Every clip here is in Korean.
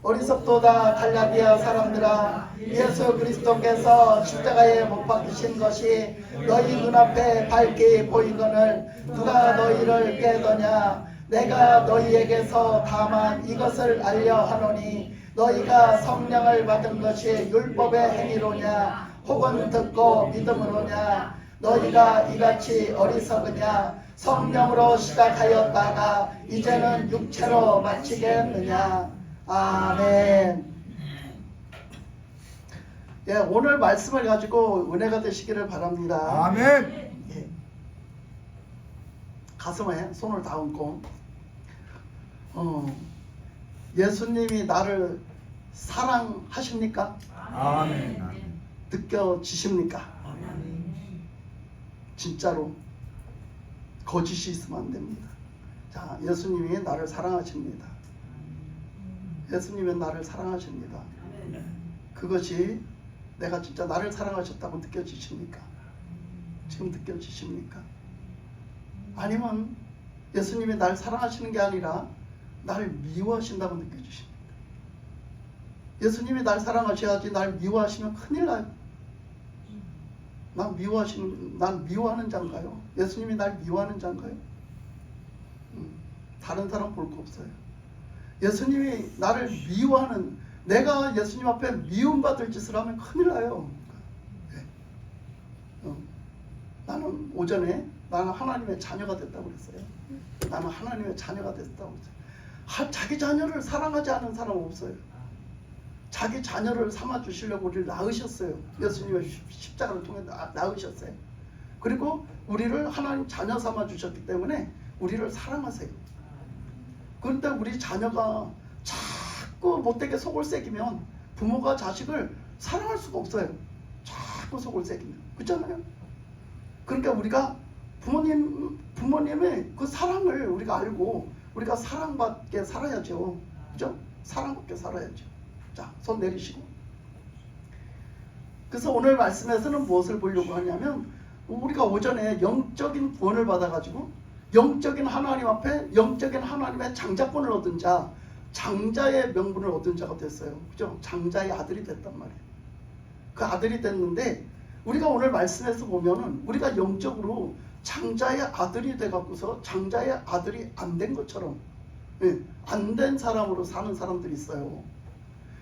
어리석도다 갈라디아 사람들아, 예수 그리스도께서 십자가에 못 박히신 것이 너희 눈앞에 밝게 보이거늘 누가 너희를 깨더냐. 내가 너희에게서 다만 이것을 알려 하노니 너희가 성령을 받은 것이 율법의 행위로냐 혹은 듣고 믿음으로냐. 너희가 이같이 어리석으냐. 성령으로 시작하였다가 이제는 육체로 마치겠느냐. 아멘. 예, 오늘 말씀을 가지고 은혜가 되시기를 바랍니다. 아멘. 예. 가슴에 손을 다 얹고 예수님이 나를 사랑하십니까? 아멘. 느껴지십니까? 진짜로 거짓이 있으면 안 됩니다. 자, 예수님이 나를 사랑하십니다. 예수님은 나를 사랑하십니다. 그것이 내가 진짜 나를 사랑하셨다고 느껴지십니까? 지금 느껴지십니까? 아니면 예수님이 나를 사랑하시는 게 아니라 나를 미워하신다고 느껴지십니까? 예수님이 나를 사랑하셔야지 날 미워하시면 큰일 나요. 난 미워하는 자인가요? 예수님이 날 미워하는 자인가요? 다른 사람 볼 거 없어요. 예수님이 나를 미워하는, 내가 예수님 앞에 미움받을 짓을 하면 큰일 나요. 나는 오전에 나는 하나님의 자녀가 됐다고 그랬어요. 나는 하나님의 자녀가 됐다고 그랬어요. 자기 자녀를 사랑하지 않은 사람 없어요. 자기 자녀를 삼아주시려고 우리를 낳으셨어요. 예수님의 십자가를 통해 낳으셨어요. 그리고 우리를 하나님 자녀 삼아주셨기 때문에 우리를 사랑하세요. 그런데 우리 자녀가 자꾸 못되게 속을 새기면 부모가 자식을 사랑할 수가 없어요. 자꾸 속을 새기면. 그렇잖아요. 그러니까 우리가 부모님의 그 사랑을 우리가 알고 우리가 사랑받게 살아야죠. 그죠? 사랑받게 살아야죠. 자, 손 내리시고. 그래서 오늘 말씀에서는 무엇을 보려고 하냐면 우리가 오전에 영적인 구원을 받아가지고 영적인 하나님 앞에 영적인 하나님의 장자권을 얻은 자, 장자의 명분을 얻은 자가 됐어요. 그죠? 장자의 아들이 됐단 말이에요. 그 아들이 됐는데 우리가 오늘 말씀에서 보면은 우리가 영적으로 장자의 아들이 돼갖고서 장자의 아들이 안 된 것처럼 안 된 사람으로 사는 사람들이 있어요.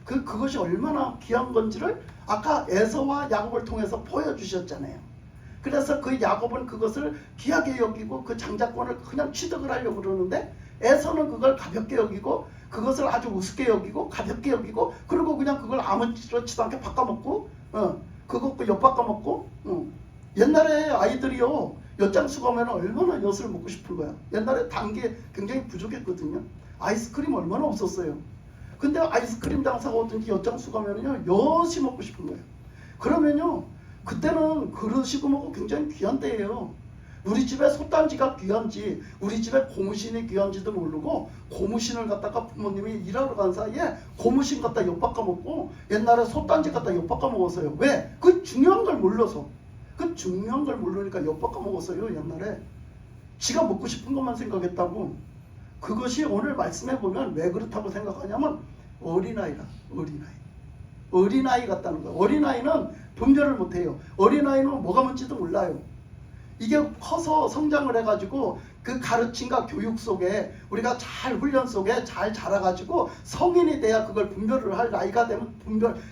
그것이 얼마나 귀한 건지를 아까 에서와 야곱을 통해서 보여주셨잖아요. 그래서 그 야곱은 그것을 귀하게 여기고 그 장자권을 그냥 취득을 하려고 그러는데 에서는 그걸 가볍게 여기고 그것을 아주 우습게 여기고 가볍게 여기고 그리고 그냥 그걸 아무렇지도 않게 바꿔먹고 그것도 엿바꿔먹고 옛날에 아이들이요 엿장수 가면 얼마나 엿을 먹고 싶은 거야. 옛날에 단 게 굉장히 부족했거든요. 아이스크림 얼마나 없었어요. 근데 아이스크림 장사가 오든지 엿장수 가면요 엿이 먹고 싶은 거예요. 그러면요 그때는 그릇이고 뭐고 굉장히 귀한 때예요. 우리 집에 솥단지가 귀한지 우리 집에 고무신이 귀한지도 모르고 고무신을 갖다가 부모님이 일하러 간 사이에 고무신 갖다 엿바꿔 먹고 옛날에 솥단지 갖다 엿바꿔 먹었어요. 왜? 그 중요한 걸 몰라서. 그 중요한 걸 모르니까 엿바꿔 먹었어요. 옛날에 지가 먹고 싶은 것만 생각했다고. 그것이 오늘 말씀해 보면 왜 그렇다고 생각하냐면 어린아이라. 어린아이 같다는 거예요. 어린아이는 분별을 못해요. 어린아이는 뭐가 뭔지도 몰라요. 이게 커서 성장을 해가지고 그 가르침과 교육 속에 우리가 잘 훈련 속에 잘 자라가지고 성인이 돼야 그걸 분별을 할 나이가 되면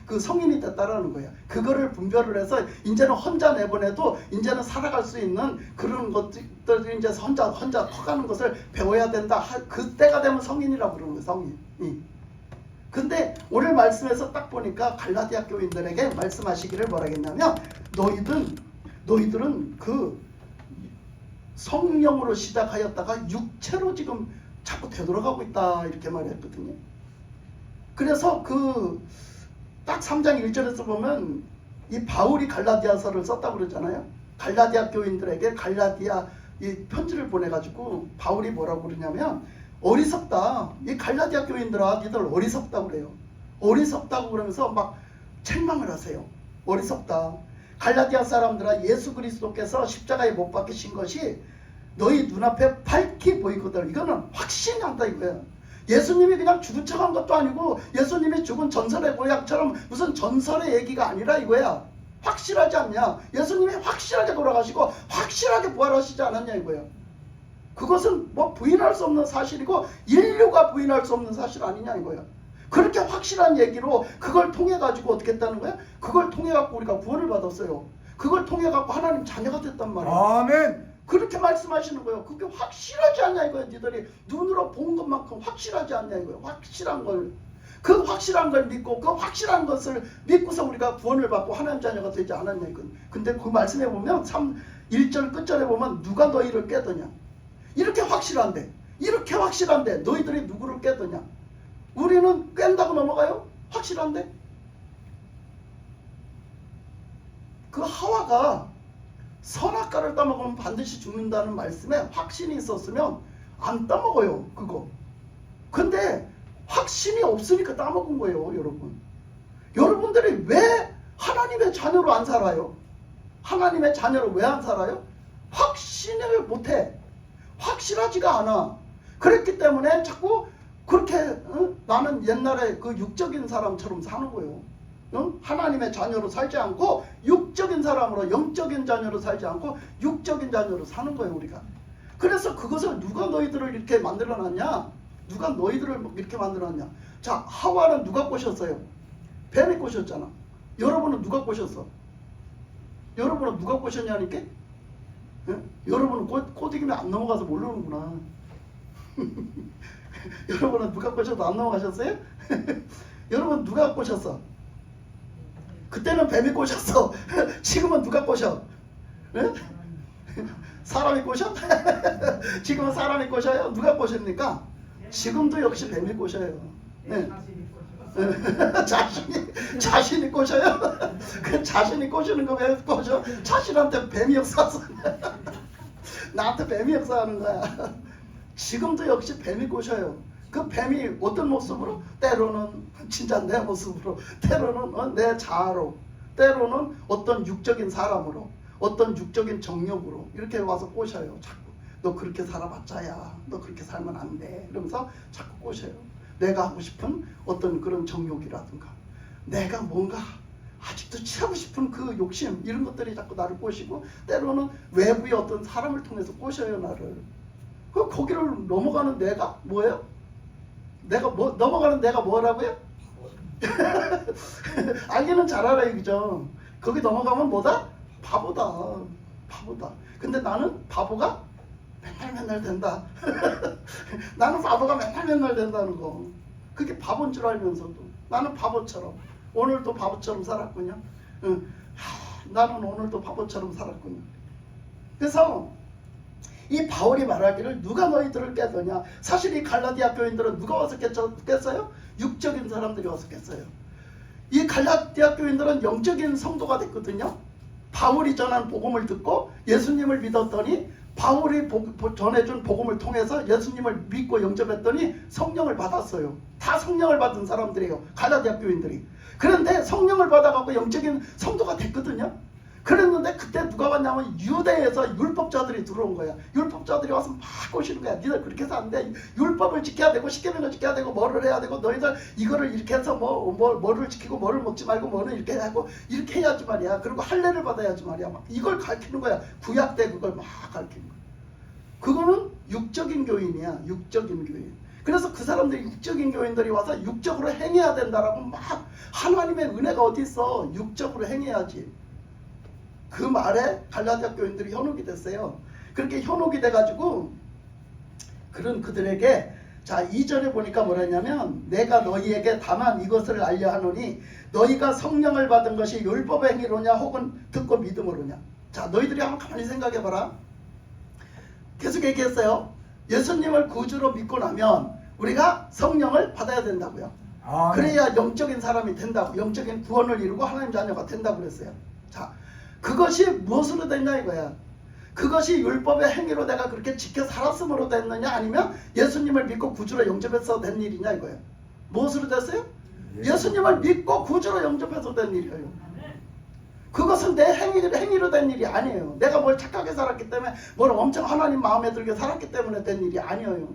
그 성인이 됐다라는 거예요. 그거를 분별을 해서 이제는 혼자 내보내도 이제는 살아갈 수 있는 그런 것들이 이제 혼자 커가는 것을 배워야 된다. 그때가 되면 성인이라고 그러는 거예요. 성인이. 근데 오늘 말씀에서 딱 보니까 갈라디아 교인들에게 말씀하시기를 뭐라겠냐면 너희들은 그 성령으로 시작하였다가 육체로 지금 자꾸 되돌아가고 있다 이렇게 말했거든요. 그래서 그 딱 3장 1절에서 보면 이 바울이 갈라디아서를 썼다고 그러잖아요. 갈라디아 교인들에게 갈라디아 이 편지를 보내가지고 바울이 뭐라고 그러냐면 어리석다. 이 갈라디아 교인들아 니들 어리석다고 그래요. 어리석다고 그러면서 막 책망을 하세요. 어리석다. 갈라디아 사람들아 예수 그리스도께서 십자가에 못 박히신 것이 너희 눈앞에 밝히 보이거든. 이거는 확신이 한다 이거야. 예수님이 그냥 죽은 척한 것도 아니고 예수님이 죽은 전설의 고약처럼 무슨 전설의 얘기가 아니라 이거야. 확실하지 않냐? 예수님이 확실하게 돌아가시고 확실하게 부활하시지 않았냐 이거예요. 그것은 뭐 부인할 수 없는 사실이고 인류가 부인할 수 없는 사실 아니냐 이거예요. 그렇게 확실한 얘기로 그걸 통해 가지고 어떻게 했다는 거야? 그걸 통해 갖고 우리가 구원을 받았어요. 그걸 통해 갖고 하나님 자녀가 됐단 말이에요. 아멘. 그렇게 말씀하시는 거예요. 그게 확실하지 않냐 이거예요. 니들이 눈으로 본 것만큼 확실하지 않냐 이거예요. 확실한 걸. 그 확실한 걸 믿고 그 확실한 것을 믿고서 우리가 구원을 받고 하나님 자녀가 되지 않았냐 이건. 근데 그 말씀에 보면 1절 끝절에 보면 누가 너희를 깨더냐. 이렇게 확실한데 너희들이 누구를 깨더냐. 우리는 깬다고 넘어가요? 확실한데. 그 하와가 선악과를 따먹으면 반드시 죽는다는 말씀에 확신이 있었으면 안 따먹어요 그거. 근데 확신이 없으니까 따먹은 거예요 여러분. 여러분들이 왜 하나님의 자녀로 안 살아요? 하나님의 자녀로 왜 안 살아요? 확신을 못해. 확실하지가 않아. 그랬기 때문에 자꾸 그렇게 나는 옛날에 그 육적인 사람처럼 사는 거예요. 하나님의 자녀로 살지 않고 육적인 사람으로 영적인 자녀로 살지 않고 육적인 자녀로 사는 거예요 우리가. 그래서 그것을 누가 너희들을 이렇게 만들어놨냐? 누가 너희들을 이렇게 만들어놨냐? 자, 하와는 누가 꼬셨어요? 뱀이 꼬셨잖아. 여러분은 누가 꼬셨어? 여러분은 누가 꼬셨냐니까? 여러분은 꼬드김에 안 넘어가서 모르는구나. 여러분은 누가 꼬셔도 안 넘어가셨어요? 여러분 누가 꼬셨어? 그때는 뱀이 꼬셨어. 지금은 누가 꼬셔? 네? 사람이 꼬셔? 지금은 사람이 꼬셔요? 누가 꼬십니까? 지금도 역시 뱀이 꼬셔요. 네. 자신이 꼬셔요? 그 자신이 꼬시는 거 왜 꼬셔? 자신한테 뱀이 역사하는 나한테 뱀이 역사하는 거야. 지금도 역시 뱀이 꼬셔요. 그 뱀이 어떤 모습으로? 때로는 진짜 내 모습으로, 때로는 내 자아로, 때로는 어떤 육적인 사람으로, 어떤 육적인 정욕으로 이렇게 와서 꼬셔요. 자꾸 너 그렇게 살아봤자야, 너 그렇게 살면 안 돼 이러면서 자꾸 꼬셔요. 내가 하고 싶은 어떤 그런 정욕이라든가 내가 뭔가 아직도 취하고 싶은 그 욕심 이런 것들이 자꾸 나를 꼬시고 때로는 외부의 어떤 사람을 통해서 꼬셔요 나를. 그 거기를 넘어가는 내가 뭐예요? 내가 뭐 넘어가는 내가 뭐라고요? 알기는 잘 알아요, 그죠? 거기 넘어가면 뭐다? 바보다. 근데 나는 바보가 맨날 된다. 나는 바보가 맨날 된다는 거. 그게 바보인 줄 알면서도 나는 바보처럼 오늘도 바보처럼 살았군요. 나는 오늘도 바보처럼 살았군요. 그래서 이 바울이 말하기를 누가 너희들을 깨더냐. 사실 이 갈라디아 교인들은 누가 와서 깼어요? 육적인 사람들이 와서 깼어요. 이 갈라디아 교인들은 영적인 성도가 됐거든요. 바울이 전한 복음을 듣고 예수님을 믿었더니 바울이 전해준 복음을 통해서 예수님을 믿고 영접했더니 성령을 받았어요. 다 성령을 받은 사람들이에요. 갈라디아 교인들이. 그런데 성령을 받아갖고 영적인 성도가 됐거든요. 그랬는데 그때 누가 왔냐면 유대에서 율법자들이 들어온 거야. 율법자들이 와서 막 꼬시는 거야. 니들 그렇게 해서 안 돼. 율법을 지켜야 되고 십계명을 지켜야 되고 뭐를 해야 되고 너희들 이거를 이렇게 해서 뭐를 지키고 뭐를 먹지 말고 뭐는 이렇게 하고 이렇게 해야지 말이야. 그리고 할례를 받아야지 말이야. 막 이걸 가르치는 거야. 구약 때 그걸 막 가르치는 거야. 그거는 육적인 교인이야. 육적인 교인. 그래서 그 사람들이 육적인 교인들이 와서 육적으로 행해야 된다라고 막 하나님의 은혜가 어디 있어. 육적으로 행해야지. 그 말에 갈라디아 교인들이 현혹이 됐어요. 그렇게 현혹이 돼가지고 그런 그들에게 자 2절에 보니까 뭐랬냐면 내가 너희에게 다만 이것을 알려 하노니 너희가 성령을 받은 것이 율법의 행위로냐 혹은 듣고 믿음으로냐. 자 너희들이 한번 가만히 생각해봐라. 계속 얘기했어요. 예수님을 구주로 믿고 나면 우리가 성령을 받아야 된다고요. 그래야 영적인 사람이 된다고, 영적인 구원을 이루고 하나님 자녀가 된다고 그랬어요. 자 그것이 무엇으로 됐냐 이거야. 그것이 율법의 행위로 내가 그렇게 지켜 살았음으로 됐느냐 아니면 예수님을 믿고 구주로 영접해서 된 일이냐 이거야. 무엇으로 됐어요? 예수님을 믿고 구주로 영접해서 된 일이에요. 그것은 내 행위로 된 일이 아니에요. 내가 뭘 착하게 살았기 때문에 뭘 엄청 하나님 마음에 들게 살았기 때문에 된 일이 아니에요.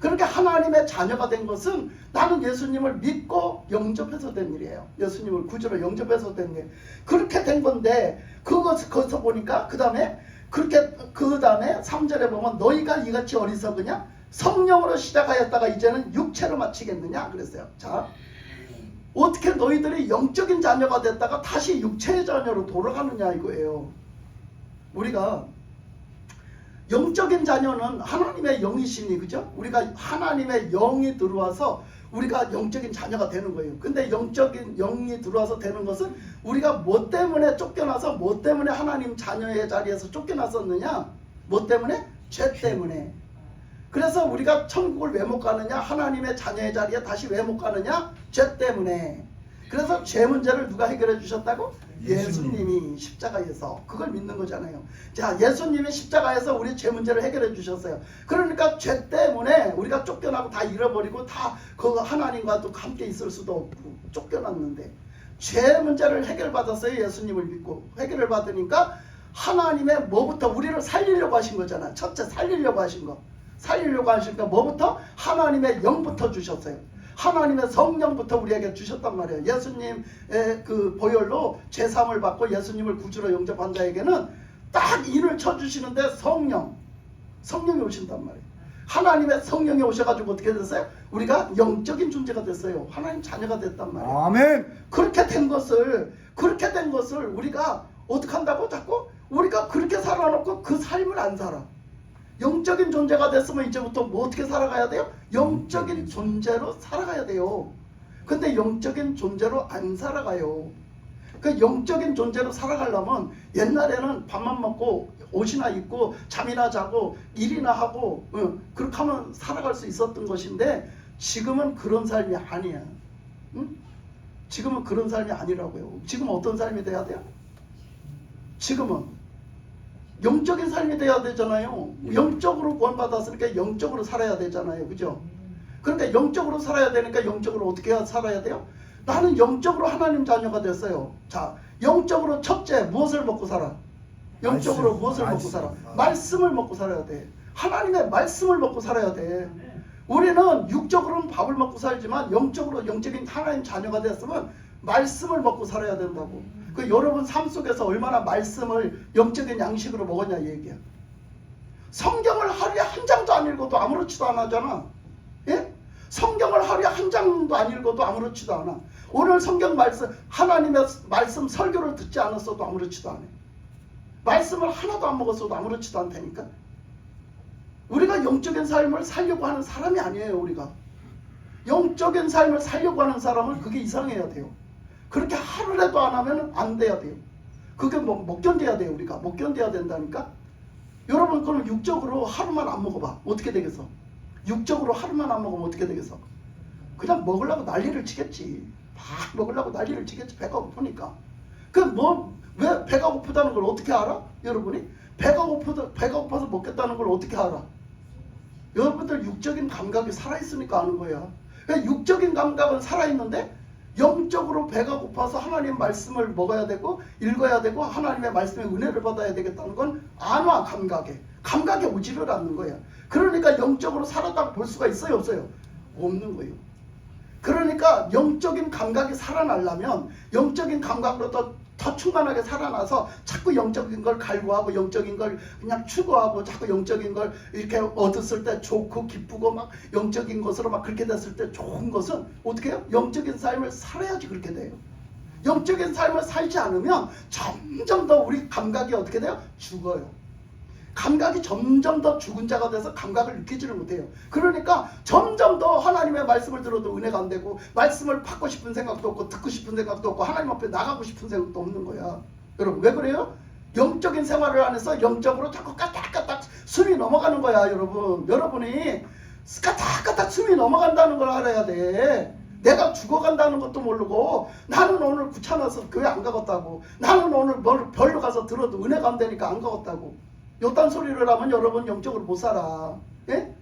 그렇게 하나님의 자녀가 된 것은 나는 예수님을 믿고 영접해서 된 일이에요. 예수님을 구주로 영접해서 된 일. 그렇게 된 건데 거기서 보니까 그 다음에 3절에 보면 너희가 이같이 어리석으냐? 성령으로 시작하였다가 이제는 육체로 마치겠느냐? 그랬어요. 자, 어떻게 너희들이 영적인 자녀가 됐다가 다시 육체의 자녀로 돌아가느냐 이거예요. 우리가 영적인 자녀는 하나님의 영이시니, 그죠? 우리가 하나님의 영이 들어와서 우리가 영적인 자녀가 되는 거예요. 근데 영적인 영이 들어와서 되는 것은 우리가 뭐 때문에 쫓겨나서 뭐 때문에 하나님 자녀의 자리에서 쫓겨났었느냐? 뭐 때문에? 죄 때문에. 그래서 우리가 천국을 왜 못 가느냐? 하나님의 자녀의 자리에 다시 왜 못 가느냐? 죄 때문에. 그래서 죄 문제를 누가 해결해 주셨다고? 예수님이 십자가에서. 그걸 믿는 거잖아요. 자, 예수님이 십자가에서 우리 죄 문제를 해결해 주셨어요. 그러니까 죄 때문에 우리가 쫓겨나고 다 잃어버리고 다 그 하나님과도 함께 있을 수도 없고 쫓겨났는데 죄 문제를 해결받았어요. 예수님을 믿고 해결을 받으니까 하나님의 뭐부터 우리를 살리려고 하신 거잖아. 첫째 살리려고 하신 거. 살리려고 하시니까 뭐부터? 하나님의 영부터 주셨어요. 하나님의 성령부터 우리에게 주셨단 말이에요. 예수님의 그 보혈로 죄사함을 받고 예수님을 구주로 영접한 자에게는 딱 인을 쳐주시는데 성령이 오신단 말이에요. 하나님의 성령이 오셔가지고 어떻게 됐어요? 우리가 영적인 존재가 됐어요. 하나님 자녀가 됐단 말이에요. 아멘. 그렇게 된 것을 우리가 어떻게 한다고? 자꾸 우리가 그렇게 살아놓고 그 삶을 안 살아. 영적인 존재가 됐으면 이제부터 뭐 어떻게 살아가야 돼요? 영적인 존재로 살아가야 돼요. 근데 영적인 존재로 안 살아가요. 그 영적인 존재로 살아가려면 옛날에는 밥만 먹고 옷이나 입고 잠이나 자고 일이나 하고 그렇게 하면 살아갈 수 있었던 것인데 지금은 그런 삶이 아니야. 응? 지금은 그런 삶이 아니라고요. 지금은 어떤 삶이 돼야 돼요? 지금은 영적인 삶이 돼야 되잖아요. 영적으로 구원받았으니까 영적으로 살아야 되잖아요. 그죠? 그러니까 영적으로 살아야 되니까 영적으로 어떻게 살아야 돼요? 나는 영적으로 하나님 자녀가 됐어요. 자, 영적으로 첫째 무엇을 먹고 살아? 영적으로 무엇을 먹고 살아? 말씀을 먹고 살아야 돼. 하나님의 말씀을 먹고 살아야 돼. 우리는 육적으로는 밥을 먹고 살지만 영적으로 영적인 하나님 자녀가 됐으면 말씀을 먹고 살아야 된다고. 그 여러분 삶 속에서 얼마나 말씀을 영적인 양식으로 먹었냐 얘기야. 성경을 하루에 한 장도 안 읽어도 아무렇지도 안 하잖아. 예? 성경을 하루에 한 장도 안 읽어도 아무렇지도 않아. 오늘 성경 말씀, 하나님의 말씀 설교를 듣지 않았어도 아무렇지도 않아. 말씀을 하나도 안 먹었어도 아무렇지도 않다니까. 우리가 영적인 삶을 살려고 하는 사람이 아니에요. 우리가 영적인 삶을 살려고 하는 사람은 그게 이상해야 돼요. 그렇게 하루라도 안 하면 안 돼야 돼요. 그게 못 견뎌야 돼요. 우리가 못 견뎌야 된다니까. 여러분 그럼 육적으로 하루만 안 먹어봐. 어떻게 되겠어? 육적으로 하루만 안 먹으면 어떻게 되겠어? 그냥 먹으려고 난리를 치겠지. 막 먹으려고 난리를 치겠지. 배가 고프니까. 왜 배가 고프다는 걸 어떻게 알아? 여러분이? 배가 고파서 먹겠다는 걸 어떻게 알아? 여러분들 육적인 감각이 살아있으니까 아는 거야. 그러니까 육적인 감각은 살아있는데 영적으로 배가 고파서 하나님 말씀을 먹어야 되고 읽어야 되고 하나님의 말씀의 은혜를 받아야 되겠다는 건 안 와. 감각에 오지를 않는 거야. 그러니까 영적으로 살았다고 볼 수가 있어요? 없어요? 없는 거예요. 그러니까 영적인 감각이 살아나려면 영적인 감각으로 더 충만하게 살아나서 자꾸 영적인 걸 갈구하고 영적인 걸 그냥 추구하고 자꾸 영적인 걸 이렇게 얻었을 때 좋고 기쁘고 막 영적인 것으로 막 그렇게 됐을 때 좋은 것은 어떻게 해요? 영적인 삶을 살아야지 그렇게 돼요. 영적인 삶을 살지 않으면 점점 더 우리 감각이 어떻게 돼요? 죽어요. 감각이 점점 더 죽은 자가 돼서 감각을 느끼지를 못해요. 그러니까 점점 더 하나님의 말씀을 들어도 은혜가 안 되고 말씀을 받고 싶은 생각도 없고 듣고 싶은 생각도 없고 하나님 앞에 나가고 싶은 생각도 없는 거야. 여러분 왜 그래요? 영적인 생활을 안해서 영적으로 자꾸 까딱까딱 숨이 넘어가는 거야. 여러분이 까딱까딱 숨이 넘어간다는 걸 알아야 돼. 내가 죽어간다는 것도 모르고 나는 오늘 귀찮아서 교회 안 가겠다고, 나는 오늘 별로 가서 들어도 은혜가 안 되니까 안 가겠다고, 요딴 소리를 하면 여러분 영적으로 못 살아. 예?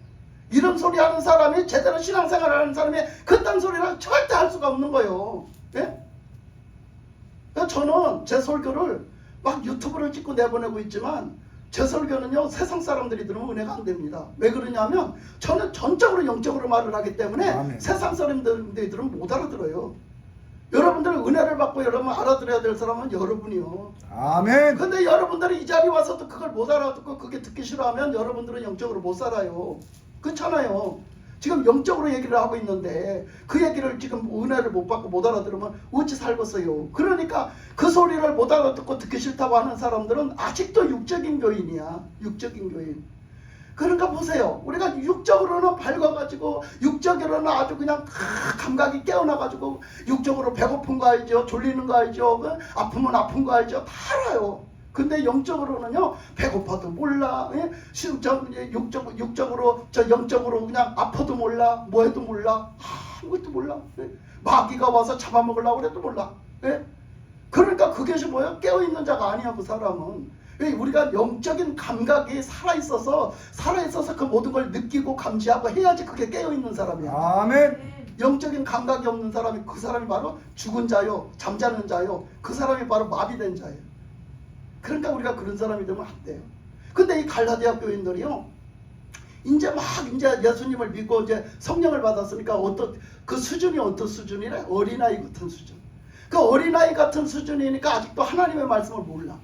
이런 소리 하는 사람이 제대로 신앙생활을 하는 사람이 그딴 소리를 절대 할 수가 없는 거예요. 예? 저는 제 설교를 막 유튜브를 찍고 내보내고 있지만 제 설교는요 세상 사람들이 들으면 은혜가 안 됩니다. 왜 그러냐면 저는 전적으로 영적으로 말을 하기 때문에 아멘. 세상 사람들이 들으면 못 알아들어요. 여러분들은 은혜를 받고 여러분 알아들어야 될 사람은 여러분이요. 아멘. 근데 여러분들이 이 자리에 와서도 그걸 못 알아듣고 그게 듣기 싫어하면 여러분들은 영적으로 못 살아요. 그렇잖아요. 지금 영적으로 얘기를 하고 있는데 그 얘기를 지금 은혜를 못 받고 못 알아들으면 어찌 살겠어요. 그러니까 그 소리를 못 알아듣고 듣기 싫다고 하는 사람들은 아직도 육적인 교인이야. 육적인 교인. 그러니까 보세요. 우리가 육적으로는 밝아가지고 육적으로는 아주 그냥 감각이 깨어나가지고 육적으로 배고픈 거 알죠? 졸리는 거 알죠? 아프면 아픈 거 알죠? 다 알아요. 근데 영적으로는요 배고파도 몰라, 예? 육적으로 저 영적으로 그냥 아파도 몰라, 뭐해도 몰라, 아무것도 몰라. 예? 마귀가 와서 잡아먹으려고 해도 몰라. 예? 그러니까 그것이 뭐야? 깨어있는 자가 아니야. 그 사람은. 우리가 영적인 감각이 살아있어서 그 모든 걸 느끼고 감지하고 해야지 그게 깨어있는 사람이야. 아멘. 영적인 감각이 없는 사람이 그 사람이 바로 죽은 자요, 잠자는 자요. 그 사람이 바로 마비된 자예요. 그러니까 우리가 그런 사람이 되면 안 돼요. 근데 이 갈라디아 교인들이요, 이제 예수님을 믿고 이제 성령을 받았으니까 그 수준이 어떤 수준이래? 어린아이 같은 수준. 그 어린아이 같은 수준이니까 아직도 하나님의 말씀을 몰라.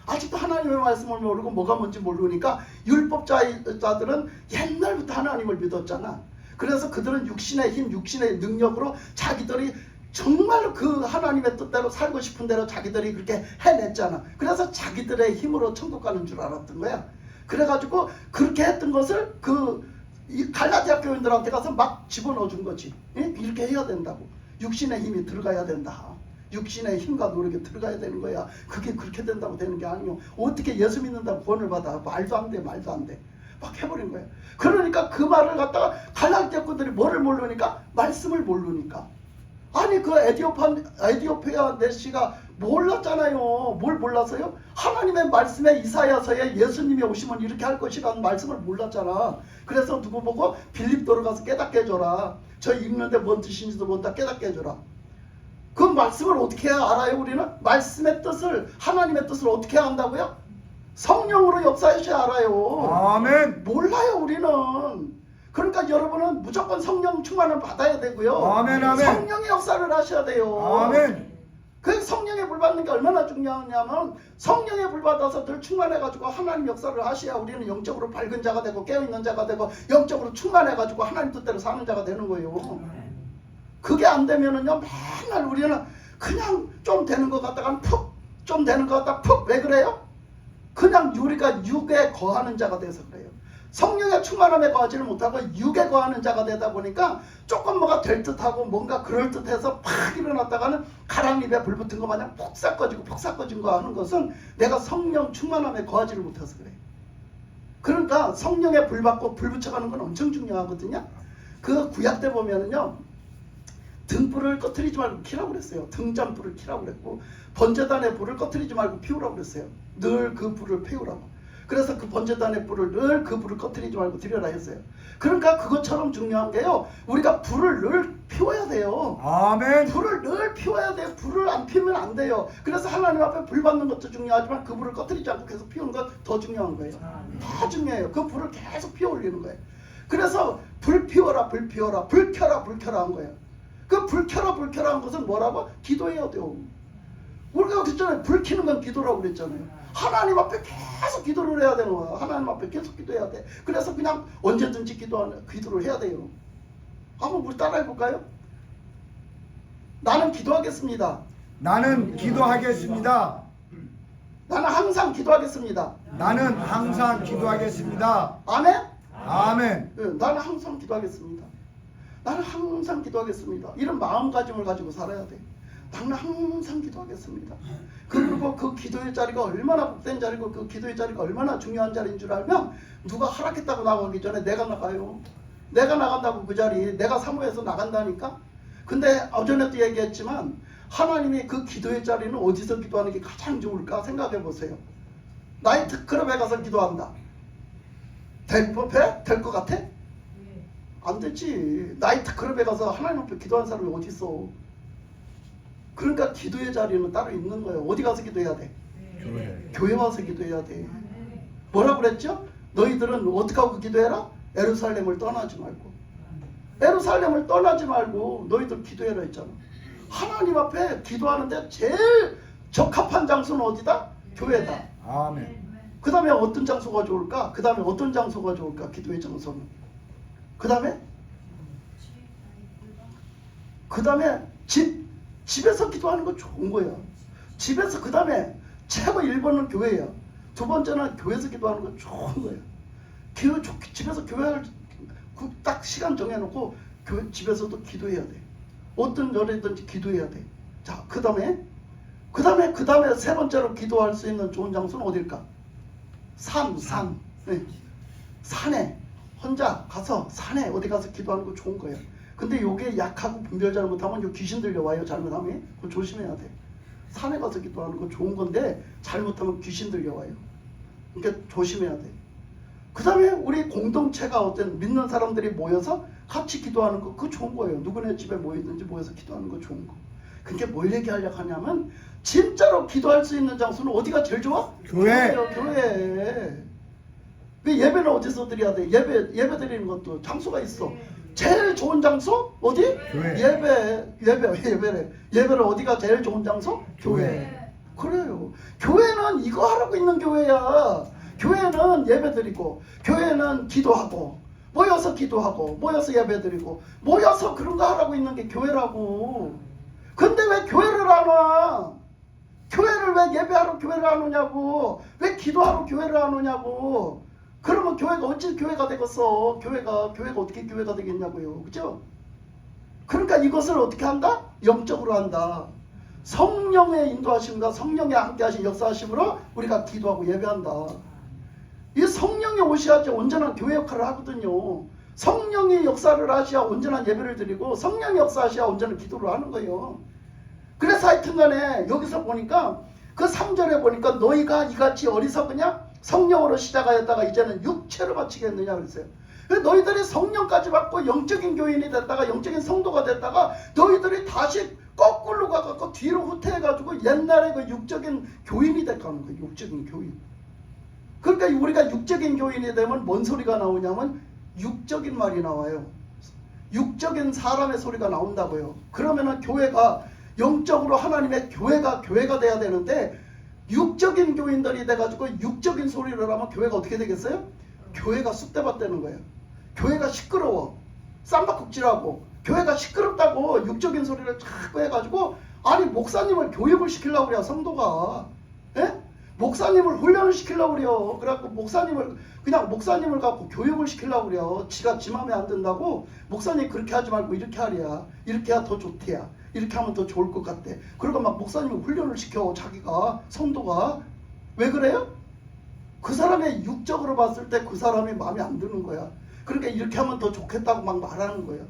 아직도 하나님의 말씀을 모르고 뭐가 뭔지 모르니까 율법자들은 옛날부터 하나님을 믿었잖아. 그래서 그들은 육신의 힘, 육신의 능력으로 자기들이 정말 그 하나님의 뜻대로 살고 싶은 대로 자기들이 그렇게 해냈잖아. 그래서 자기들의 힘으로 천국 가는 줄 알았던 거야. 그래가지고 그렇게 했던 것을 이 갈라디아 교인들한테 가서 막 집어넣어 준 거지. 이렇게 해야 된다고. 육신의 힘이 들어가야 된다. 육신의 힘과 노력이 들어가야 되는 거야. 그게 그렇게 된다고 되는 게 아니요. 어떻게 예수 믿는다고 구원을 받아? 말도 안 돼, 말도 안 돼. 막 해버린 거야. 그러니까 그 말을 갖다가 갈라디아 분들이 뭐를 모르니까? 말씀을 모르니까. 아니 그 에디오피아 내시가 몰랐잖아요. 뭘 몰랐어요? 하나님의 말씀에 이사야서에 예수님이 오시면 이렇게 할 것이라는 말씀을 몰랐잖아. 그래서 누구 보고 빌립도로 가서 깨닫게 해줘라. 저 읽는데 뭔 뜻인지도 모른다. 깨닫게 해줘라. 그 말씀을 어떻게 알아요? 우리는 말씀의 뜻을, 하나님의 뜻을 어떻게 안다고요? 성령으로 역사하셔야 알아요. 아멘. 몰라요 우리는. 그러니까 여러분은 무조건 성령 충만을 받아야 되고요. 아멘, 아멘. 성령의 역사를 하셔야 돼요. 아멘. 그 성령의 불 받는 게 얼마나 중요하냐면 성령의 불 받아서 늘 충만해가지고 하나님 역사를 하셔야 우리는 영적으로 밝은 자가 되고 깨어있는 자가 되고 영적으로 충만해가지고 하나님 뜻대로 사는 자가 되는 거예요. 그게 안 되면은요 맨날 우리는 그냥 좀 되는 것 같다가 푹, 좀 되는 것 같다가 푹. 왜 그래요? 그냥 우리가 육에 거하는 자가 돼서 그래요. 성령의 충만함에 거하지를 못하고 육에 거하는 자가 되다 보니까 조금 뭐가 될 듯하고 뭔가 그럴 듯해서 팍 일어났다가는 가랑잎에 불 붙은 것 마냥 폭삭 꺼진 거 하는 것은 내가 성령 충만함에 거하지를 못해서 그래요. 그러니까 성령에 불 받고 불 붙여가는 건 엄청 중요하거든요. 그 구약 때 보면은요 등불을 꺼트리지 말고 켜라고 그랬어요. 등잔불을 켜라고 그랬고 번제단의 불을 꺼트리지 말고 피우라고 그랬어요. 늘 그 불을 피우라고. 그래서 그 번제단의 불을 늘 그 불을 꺼트리지 말고 드려라 했어요. 그러니까 그것처럼 중요한 게요. 우리가 불을 늘 피워야 돼요. 아멘. 불을 늘 피워야 돼요. 불을 안 피우면 안 돼요. 그래서 하나님 앞에 불 받는 것도 중요하지만 그 불을 꺼트리지 않고 계속 피우는 것 더 중요한 거예요. 더 중요해요. 그 불을 계속 피워 올리는 거예요. 그래서 불 피워라, 불 피워라, 불 켜라, 불 켜라 한 거예요. 그 불 켜라, 불 켜라 한 것은 뭐라고? 기도해야 돼요. 우리가 그랬잖아요. 불 켜는 건 기도라고 그랬잖아요. 하나님 앞에 계속 기도를 해야 되는 거야. 하나님 앞에 계속 기도해야 돼. 그래서 그냥 언제든지 기도를 해야 돼요. 한번 우리 따라해 볼까요? 나는 기도하겠습니다. 나는 기도하겠습니다. 나는 항상 기도하겠습니다. 나는 항상 기도하겠습니다. 아멘? 아멘. 네, 나는 항상 기도하겠습니다. 나는 항상 기도하겠습니다. 이런 마음가짐을 가지고 살아야 돼. 나는 항상 기도하겠습니다. 그리고 그 기도의 자리가 얼마나 복된 자리고 그 기도의 자리가 얼마나 중요한 자리인 줄 알면 누가 하락했다고 나가기 전에 내가 나가요. 내가 나간다고 그 자리 내가 사모해서 나간다니까. 근데 어전에도 얘기했지만 하나님이 그 기도의 자리는 어디서 기도하는 게 가장 좋을까 생각해 보세요. 나이트클럽에 가서 기도한다. 될 것 같아? 안 되지. 나이트클럽에 가서 하나님 앞에 기도하는 사람이 어디 있어. 그러니까 기도의 자리는 따로 있는 거예요. 어디 가서 기도해야 돼? 교회. 교회 와서 기도해야 돼. 뭐라고 그랬죠? 너희들은 어떻게 하고 기도해라? 예루살렘을 떠나지 말고. 예루살렘을 떠나지 말고 너희들 기도해라 했잖아. 하나님 앞에 기도하는데 제일 적합한 장소는 어디다? 교회다. 아멘. 그 다음에 어떤 장소가 좋을까? 그 다음에 어떤 장소가 좋을까? 기도의 장소는. 그 다음에 집에서 기도하는 거 좋은 거야. 집에서. 그 다음에 최고 1번은 교회야. 두 번째는 교회에서 기도하는 거 좋은 거야. 집에서 교회를 딱 시간 정해놓고 집에서도 기도해야 돼. 어떤 열이든지 기도해야 돼. 자, 그 다음에 세 번째로 기도할 수 있는 좋은 장소는 어딜까? 산. 네. 산에 혼자 가서 산에 어디 가서 기도하는 거 좋은 거예요. 근데 요게 약하고 분별 잘못하면 요 귀신 들려와요. 잘못하면 그거 조심해야 돼. 산에 가서 기도하는 거 좋은 건데 잘못하면 귀신 들려와요. 그러니까 조심해야 돼. 그 다음에 우리 공동체가 어떤 믿는 사람들이 모여서 같이 기도하는 거 그거 좋은 거예요. 누구네 집에 모이든지 모여서 기도하는 거 좋은 거. 그게 뭘 얘기하려고 하냐면 진짜로 기도할 수 있는 장소는 어디가 제일 좋아? 교회. 교회. 그 예배는 어디서 드려야 돼? 예배 드리는 것도 장소가 있어. 제일 좋은 장소? 어디? 교회. 예배를 어디가 제일 좋은 장소? 교회. 그래요. 교회는 이거 하라고 있는 교회야. 교회는 예배 드리고, 교회는 기도하고, 모여서 기도하고, 모여서 예배 드리고, 모여서 그런 거 하라고 있는 게 교회라고. 근데 왜 교회를 안 와? 교회를 왜 예배하러 교회를 안 오냐고. 왜 기도하러 교회를 안 오냐고. 그러면 교회가 어찌 교회가 되겠어. 교회가 어떻게 교회가 되겠냐고요. 그죠? 그러니까 이것을 어떻게 한다? 영적으로 한다. 성령의 인도하심과 성령의 함께하신 역사하심으로 우리가 기도하고 예배한다. 이 성령이 오셔야지 온전한 교회 역할을 하거든요. 성령이 역사를 하셔야 온전한 예배를 드리고 성령이 역사하셔야 온전한 기도를 하는 거예요. 그래서 하여튼간에 여기서 보니까 그 3절에 보니까 너희가 이같이 어리석으냐? 성령으로 시작하였다가 이제는 육체로 바치겠느냐 그랬어요. 너희들이 성령까지 받고 영적인 교인이 됐다가 영적인 성도가 됐다가 너희들이 다시 거꾸로 가갖고 뒤로 후퇴해가지고 옛날에 그 육적인 교인이 됐다는 거예요. 육적인 교인. 그러니까 우리가 육적인 교인이 되면 뭔 소리가 나오냐면 육적인 말이 나와요. 육적인 사람의 소리가 나온다고요. 그러면은 교회가 영적으로 하나님의 교회가 돼야 되는데 육적인 교인들이 돼가지고 육적인 소리를 하면 교회가 어떻게 되겠어요? 교회가 쑥대밭되는 거예요. 교회가 시끄러워. 쌈박국질하고 교회가 시끄럽다고 육적인 소리를 자꾸 해가지고 아니 목사님을 교육을 시키려고 그래요. 성도가. 예? 목사님을 훈련을 시키려고 그래요. 그래갖고 목사님을 갖고 교육을 시키려고 그래요. 지가 지 맘에 안 든다고 목사님 그렇게 하지 말고 이렇게 하랴. 이렇게 해야 더 좋대야. 이렇게 하면 더 좋을 것 같대. 그러고 막 목사님을 훈련을 시켜. 자기가 성도가. 왜 그래요? 그 사람의 육적으로 봤을 때 그 사람이 마음에 안 드는 거야. 그러니까 이렇게 하면 더 좋겠다고 막 말하는 거예요.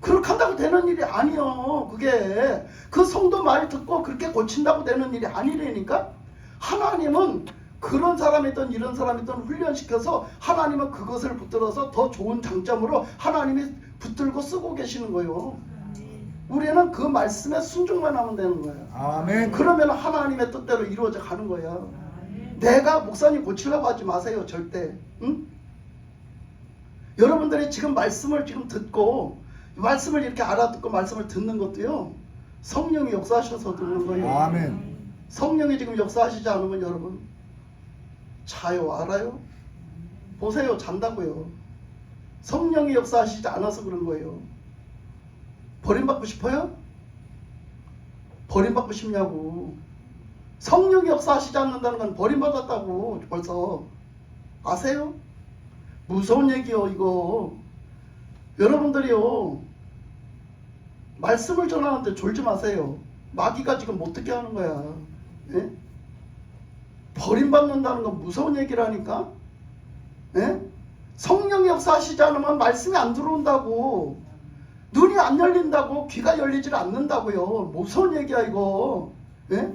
그렇게 한다고 되는 일이 아니요. 그게 그 성도 말 듣고 그렇게 고친다고 되는 일이 아니라니까. 하나님은 그런 사람이든 이런 사람이든 훈련시켜서 하나님은 그것을 붙들어서 더 좋은 장점으로 하나님이 붙들고 쓰고 계시는 거예요. 우리는 그 말씀에 순종만 하면 되는 거예요. 아멘. 그러면 하나님의 뜻대로 이루어져 가는 거야. 내가 목사님 고치려고 하지 마세요. 절대. 응? 여러분들이 지금 말씀을 지금 듣고 말씀을 이렇게 알아듣고 말씀을 듣는 것도요. 성령이 역사하셔서 듣는 거예요. 아멘. 성령이 지금 역사하시지 않으면 여러분 자요. 알아요? 보세요. 잔다고요. 성령이 역사하시지 않아서 그런 거예요. 버림받고 싶어요? 버림받고 싶냐고. 성령이 역사하시지 않는다는 건 버림받았다고 벌써. 아세요? 무서운 얘기요 이거. 여러분들이요 말씀을 전하는데 졸지 마세요. 마귀가 지금 못 듣게 하는 거야. 예? 버림받는다는 건 무서운 얘기라니까. 예? 성령이 역사하시지 않으면 말씀이 안 들어온다고. 눈이 안 열린다고. 귀가 열리질 않는다고요. 무서운 얘기야 이거. 예?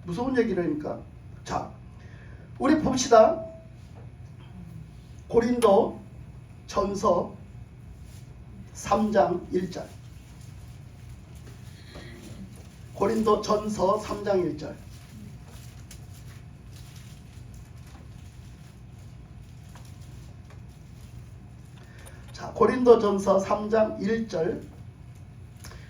무서운 얘기라니까. 자, 우리 봅시다. 고린도 전서 3장 1절. 고린도 전서 3장 1절. 고린도전서 3장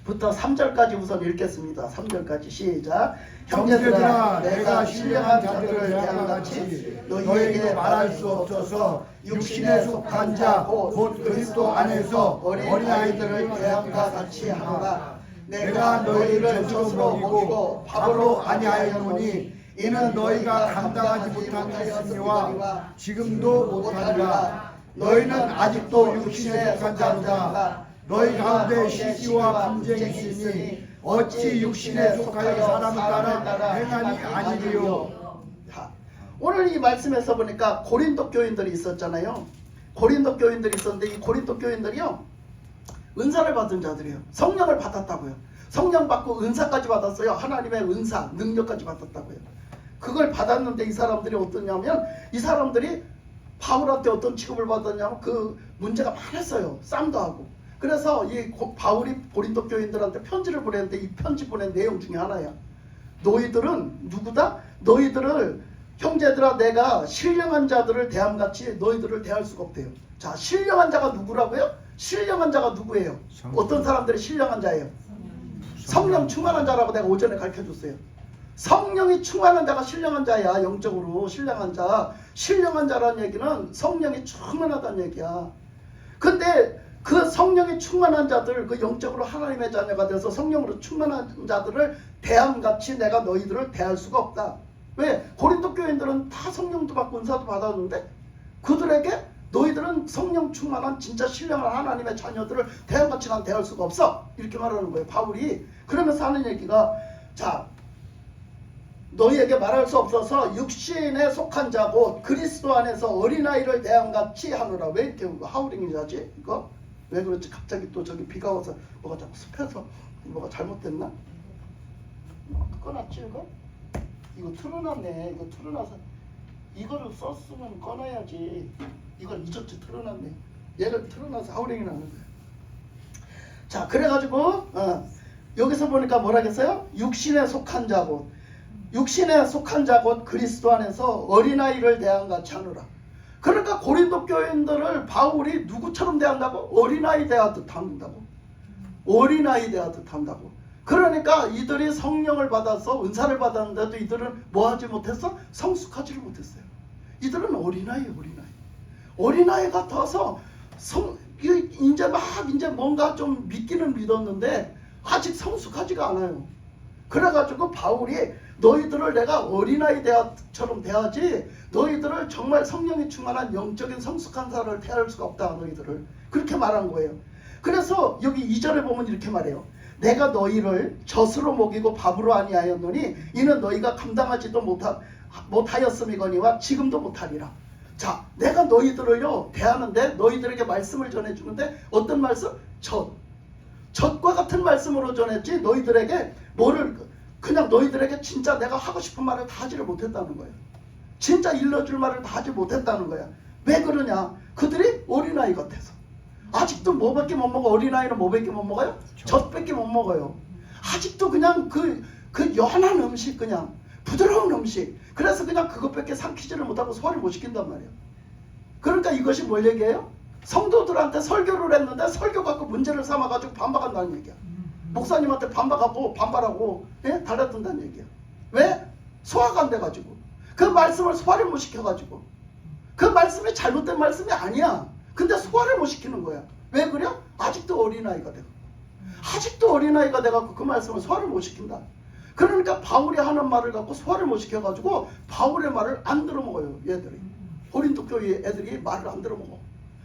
1절부터 3절까지 우선 읽겠습니다. 3절까지 시작. 형제들아, 내가 신령한 자들을 대함같이 너희에게 말할 수 없어서 육신에 속한 자 곧 그리스도 안에서 어린아이들을 대함과 같이 하노라. 내가 너희를 젖으로 먹이고 밥으로 아니하였노니 이는 너희가 감당하지 못한 것이니와 지금도 못하리라. 너희는 아직도 육신에 속한 자로다. 너희 가운데 시기와 분쟁이 있으니 어찌 육신에 속하여 사람을 따라 행하니 아니리요. 오늘 이 말씀에서 보니까 고린도 교인들이 있었잖아요. 고린도 교인들이 있었는데 이 고린도 교인들이요, 은사를 받은 자들이에요. 성령을 받았다고요. 성령 받고 은사까지 받았어요. 하나님의 은사, 능력까지 받았다고요. 그걸 받았는데 이 사람들이 어떠냐면, 이 사람들이 바울한테 어떤 취급을 받았냐면 그 문제가 많았어요. 싸움도 하고. 그래서 이 바울이 고린도 교인들한테 편지를 보냈는데 이 편지 보낸 내용 중에 하나야. 너희들은 누구다? 너희들을, 형제들아, 내가 신령한 자들을 대함같이 너희들을 대할 수가 없대요. 자, 신령한 자가 누구라고요? 신령한 자가 누구예요? 어떤 사람들이 신령한 자예요? 성령 충만한 자라고 내가 오전에 가르쳐줬어요. 성령이 충만한 자가 신령한 자야. 영적으로 신령한 자. 신령한 자라는 얘기는 성령이 충만하다는 얘기야. 근데 그 성령이 충만한 자들, 그 영적으로 하나님의 자녀가 돼서 성령으로 충만한 자들을 대함같이 내가 너희들을 대할 수가 없다. 왜? 고린도 교인들은 다 성령도 받고 은사도 받았는데 그들에게 너희들은 성령 충만한 진짜 신령한 하나님의 자녀들을 대함같이 난 대할 수가 없어. 이렇게 말하는 거예요, 바울이. 그러면서 하는 얘기가, 자, 너희에게 말할 수 없어서 육신에 속한 자고 그리스도 안에서 어린아이를 대함같이 하노라. 왜 이렇게 하우링이 자지? 이거? 왜 그렇지? 갑자기 또 저기 비가 와서 뭐가 자꾸 습해서 뭐가 잘못됐나? 꺼놨지 이거? 이거 틀어놨네. 이거 틀어놔서 이거를 썼으면 꺼놔야지. 이걸 잊었지. 틀어놨네. 얘를 틀어놔서 하우링이 나는 거야. 자, 그래가지고 여기서 보니까 뭐라겠어요? 육신에 속한 자고, 육신에 속한 자곧 그리스도 안에서 어린아이를 대함같이 하노라. 그러니까 고린도 교인들을 바울이 누구처럼 대한다고? 어린아이 대하듯 한다고. 어린아이 대하듯 한다고. 그러니까 이들이 성령을 받아서 은사를 받았는데도 이들은 뭐 하지 못했어? 성숙하지를 못했어요. 이들은 어린아이. 어린아이 같아서 이제 뭔가 좀 믿기는 믿었는데 아직 성숙하지가 않아요. 그래가지고 바울이 너희들을 내가 어린아이 대하처럼 대하지 너희들을 정말 성령이 충만한 영적인 성숙한 사람을 대할 수가 없다. 너희들을 그렇게 말한 거예요. 그래서 여기 2절에 보면 이렇게 말해요. 내가 너희를 젖으로 먹이고 밥으로 아니하였노니 이는 너희가 감당하지도 못하였음이거니와 지금도 못하리라. 자, 내가 너희들을요 대하는데 너희들에게 말씀을 전해주는데 어떤 말씀? 젖과 같은 말씀으로 전했지 너희들에게 그냥 너희들에게 진짜 내가 하고 싶은 말을 다 하지를 못했다는 거예요. 진짜 일러줄 말을 다 하지 못했다는 거야. 왜 그러냐? 그들이 어린아이 같아서. 아직도 뭐밖에 못 먹어? 어린아이는 뭐밖에 못 먹어요? 젖밖에 못 먹어요. 아직도 그냥 그 연한 음식, 그냥 부드러운 음식. 그래서 그냥 그것밖에 삼키지를 못하고 소화를 못 시킨단 말이에요. 그러니까 이것이 뭘 얘기해요? 성도들한테 설교를 했는데 설교 갖고 문제를 삼아가지고 반박한다는 얘기야. 목사님한테 반발하고 달라든다는 얘기야. 왜? 소화가 안 돼가지고. 그 말씀을 소화를 못 시켜가지고. 그 말씀이 잘못된 말씀이 아니야. 근데 소화를 못 시키는 거야. 왜 그래? 아직도 어린아이가 돼가지고. 아직도 어린아이가 돼가지고 그 말씀을 소화를 못 시킨다. 그러니까 바울이 하는 말을 갖고 소화를 못 시켜가지고 바울의 말을 안 들어먹어요. 얘들이. 고린도 교회 애들이 말을 안 들어먹어.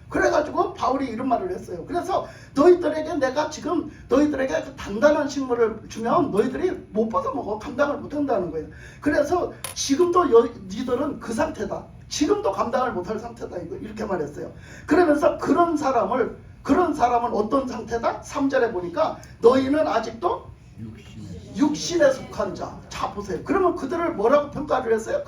그래가지고 바울이 이런 말을 했어요. 그래서 너희들에게 내가 지금 너희들에게 그 단단한 식물을 주면 너희들이 못 받아먹어. 감당을 못한다는 거예요. 그래서 지금도 너희들은 그 상태다. 지금도 감당을 못할 상태다. 이렇게 말했어요. 그러면서 그런 사람은 어떤 상태다? 3절에 보니까 너희는 아직도 육신에 속한 자. 자, 보세요. 그러면 그들을 뭐라고 평가를 했어요?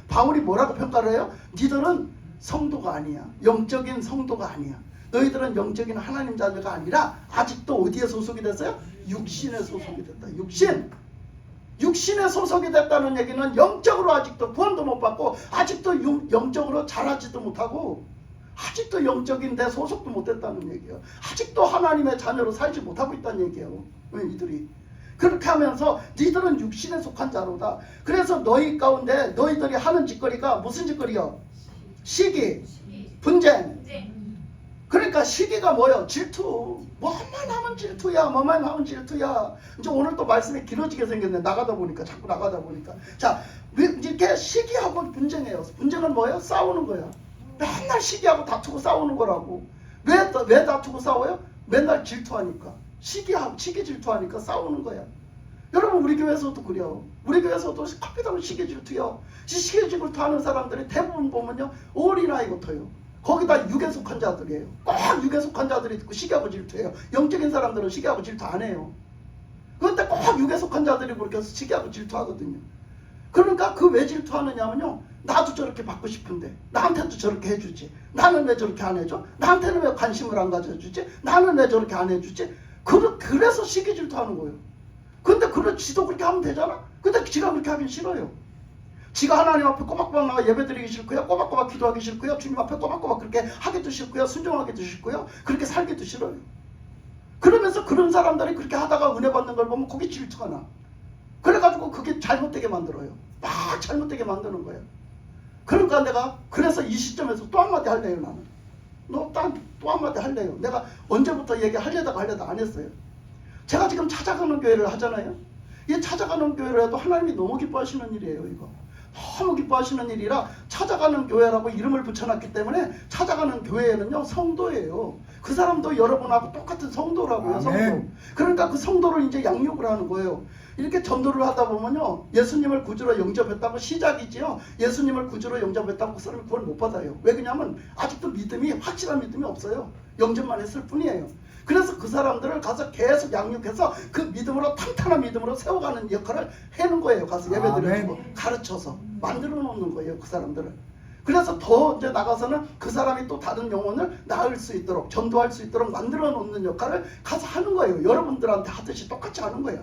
바울이 뭐라고 평가를 해요? 니들은 성도가 아니야. 영적인 성도가 아니야. 너희들은 영적인 하나님 자녀가 아니라 아직도 어디에 소속이 됐어요? 육신에 소속이 됐다. 육신에 소속이 됐다는 얘기는 영적으로 아직도 구원도 못 받고 아직도 영적으로 자라지도 못하고 아직도 영적인데 소속도 못됐다는 얘기예요. 아직도 하나님의 자녀로 살지 못하고 있다는 얘기예요. 이들이. 그렇게 하면서 니들은 육신에 속한 자로다. 그래서 너희 가운데 너희들이 하는 짓거리가 무슨 짓거리요? 시기, 분쟁. 그러니까 시기가 뭐예요? 질투. 뭐만 하면 질투야. 뭐만 하면 질투야. 이제 오늘 또 말씀이 길어지게 생겼네. 나가다 보니까. 자꾸 나가다 보니까. 자, 이렇게 시기하고 분쟁해요. 분쟁은 뭐예요? 싸우는 거야. 맨날 시기하고 다투고 싸우는 거라고. 왜 다투고 싸워요? 맨날 질투하니까. 시기 질투하니까 싸우는 거야. 여러분 우리 교회에서도 그래요. 우리 교회에서도 커피당은 시기 질투요. 시기 질투하는 사람들이 대부분 보면요 어린아이부터요. 거기다 육에 속한 자들이에요. 꼭 육에 속한 자들이 있고 시기하고 질투해요. 영적인 사람들은 시기하고 질투 안 해요. 그런데 꼭 육에 속한 자들이 그렇게 해서 시기하고 질투하거든요. 그러니까 그 왜 질투하느냐면요. 나도 저렇게 받고 싶은데 나한테도 저렇게 해주지. 나는 왜 저렇게 안 해줘? 나한테는 왜 관심을 안 가져주지? 나는 왜 저렇게 안 해주지? 그래서 시기 질투하는 거예요. 근데 지도 그렇게 하면 되잖아? 근데 지가 그렇게 하긴 싫어요. 지가 하나님 앞에 꼬박꼬박 나가 예배드리기 싫고요. 꼬박꼬박 기도하기 싫고요. 주님 앞에 꼬박꼬박 그렇게 하기도 싫고요. 순종하기도 싫고요. 그렇게 살기도 싫어요. 그러면서 그런 사람들이 그렇게 하다가 은혜 받는 걸 보면 거기 질투가 나. 그래가지고 그게 잘못되게 만들어요. 막 잘못되게 만드는 거예요. 그러니까 내가 그래서 이 시점에서 또 한마디 할래요. 나는 또 한마디 할래요. 내가 언제부터 얘기하려다가 안 했어요. 제가 지금 찾아가는 교회를 하잖아요. 이 찾아가는 교회를 해도 하나님이 너무 기뻐하시는 일이에요. 이거 너무 기뻐하시는 일이라 찾아가는 교회라고 이름을 붙여놨기 때문에 찾아가는 교회에는요 성도예요. 그 사람도 여러분하고 똑같은 성도라고요. 성도. 그러니까 그 성도를 이제 양육을 하는 거예요. 이렇게 전도를 하다 보면요 예수님을 구주로 영접했다고 시작이지요. 예수님을 구주로 영접했다고 그 사람이 구원 못 받아요. 왜 그러냐면 아직도 확실한 믿음이 없어요. 영접만 했을 뿐이에요. 그래서 그 사람들을 가서 계속 양육해서 그 믿음으로 탄탄한 믿음으로 세워가는 역할을 해는 거예요. 가서 예배드리고 가르쳐서 만들어 놓는 거예요. 그 사람들을. 그래서 더 이제 나가서는 그 사람이 또 다른 영혼을 낳을 수 있도록 전도할 수 있도록 만들어 놓는 역할을 가서 하는 거예요. 여러분들한테 하듯이 똑같이 하는 거예요.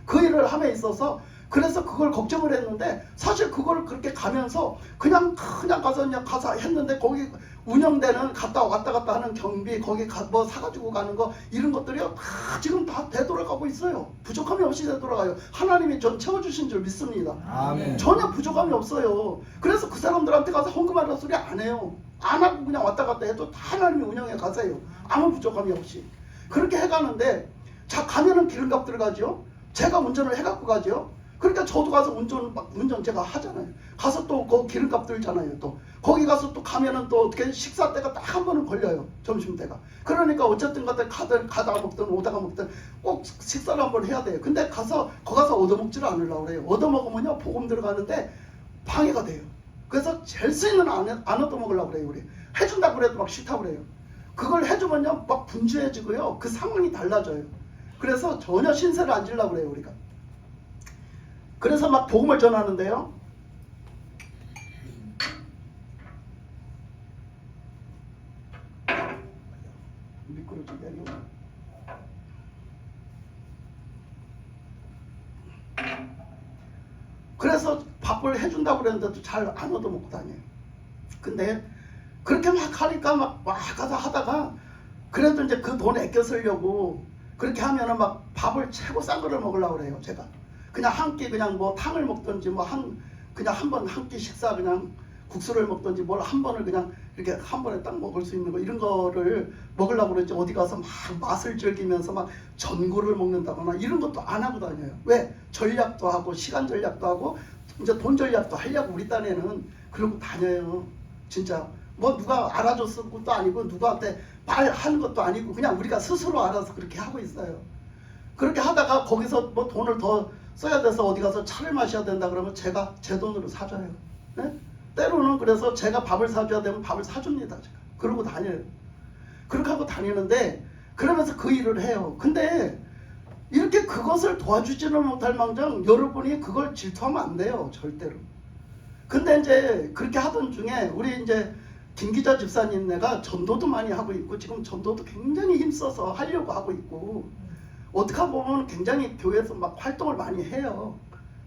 그 일을 함에 있어서 그래서 그걸 걱정을 했는데 사실 그걸 그렇게 가면서 그냥 가서 했는데 거기 운영되는 왔다 갔다 하는 경비 거기 뭐 사가지고 가는 거 이런 것들이요 다 지금 다 되돌아가고 있어요. 부족함이 없이 되돌아가요. 하나님이 전 채워주신 줄 믿습니다. 아멘. 전혀 부족함이 없어요. 그래서 그 사람들한테 가서 헌금하라는 소리 안 해요. 안 하고 그냥 왔다 갔다 해도 다 하나님이 운영해 가세요. 아무 부족함이 없이 그렇게 해가는데 자 가면은 기름값 들어가죠. 제가 운전을 해갖고 가죠. 그러니까 저도 가서 운전 제가 하잖아요. 가서 또 그 기름값 들잖아요. 또 거기 가서 또 가면은 또 어떻게 식사 때가 딱 한 번은 걸려요. 점심 때가. 그러니까 어쨌든 가다가 먹든 오다가 먹든 꼭 식사를 한번 해야 돼요. 근데 거기 가서 얻어먹지를 않으려고 그래요. 얻어먹으면요 복음 들어가는데 방해가 돼요. 그래서 잴 수 있는 안 얻어먹으려고 그래요. 우리 해준다고 그래도 막 싫다고 그래요. 그걸 해주면요 막 분주해지고요 그 상황이 달라져요. 그래서 전혀 신세를 안 지려고 그래요 우리가. 그래서 막 복음을 전하는데요. 미끄러지게 하려고. 그래서 밥을 해준다고 그랬는데도 잘 안 얻어먹고 다녀요. 근데 그렇게 막 하니까 막 가서 하다가 그래도 이제 그 돈 아껴 쓰려고 그렇게 하면은 막 밥을 최고 싼 거를 먹으려고 그래요. 제가 그냥 한 끼 그냥 뭐 탕을 먹든지 뭐 그냥 한 번 한 끼 식사 그냥 국수를 먹든지 뭘 한 번을 그냥 이렇게 한 번에 딱 먹을 수 있는 거 이런 거를 먹으려고 그랬지. 어디 가서 막 맛을 즐기면서 막 전골을 먹는다거나 이런 것도 안 하고 다녀요. 왜? 전략도 하고 시간 전략도 하고 이제 돈 전략도 하려고 우리 딴에는 그러고 다녀요. 진짜 뭐 누가 알아줬을 것도 아니고 누구한테 말하는 것도 아니고 그냥 우리가 스스로 알아서 그렇게 하고 있어요. 그렇게 하다가 거기서 뭐 돈을 더 써야 돼서 어디 가서 차를 마셔야 된다 그러면 제가 제 돈으로 사줘요. 네? 때로는 그래서 제가 밥을 사줘야 되면 밥을 사줍니다. 제가. 그러고 다녀요. 그렇게 하고 다니는데 그러면서 그 일을 해요. 근데 이렇게 그것을 도와주지는 못할 망정 여러분이 그걸 질투하면 안 돼요. 절대로. 근데 이제 그렇게 하던 중에 우리 이제 김기자 집사님네가 전도도 많이 하고 있고 지금 전도도 굉장히 힘써서 하려고 하고 있고 어떻게 보면 굉장히 교회에서 막 활동을 많이 해요.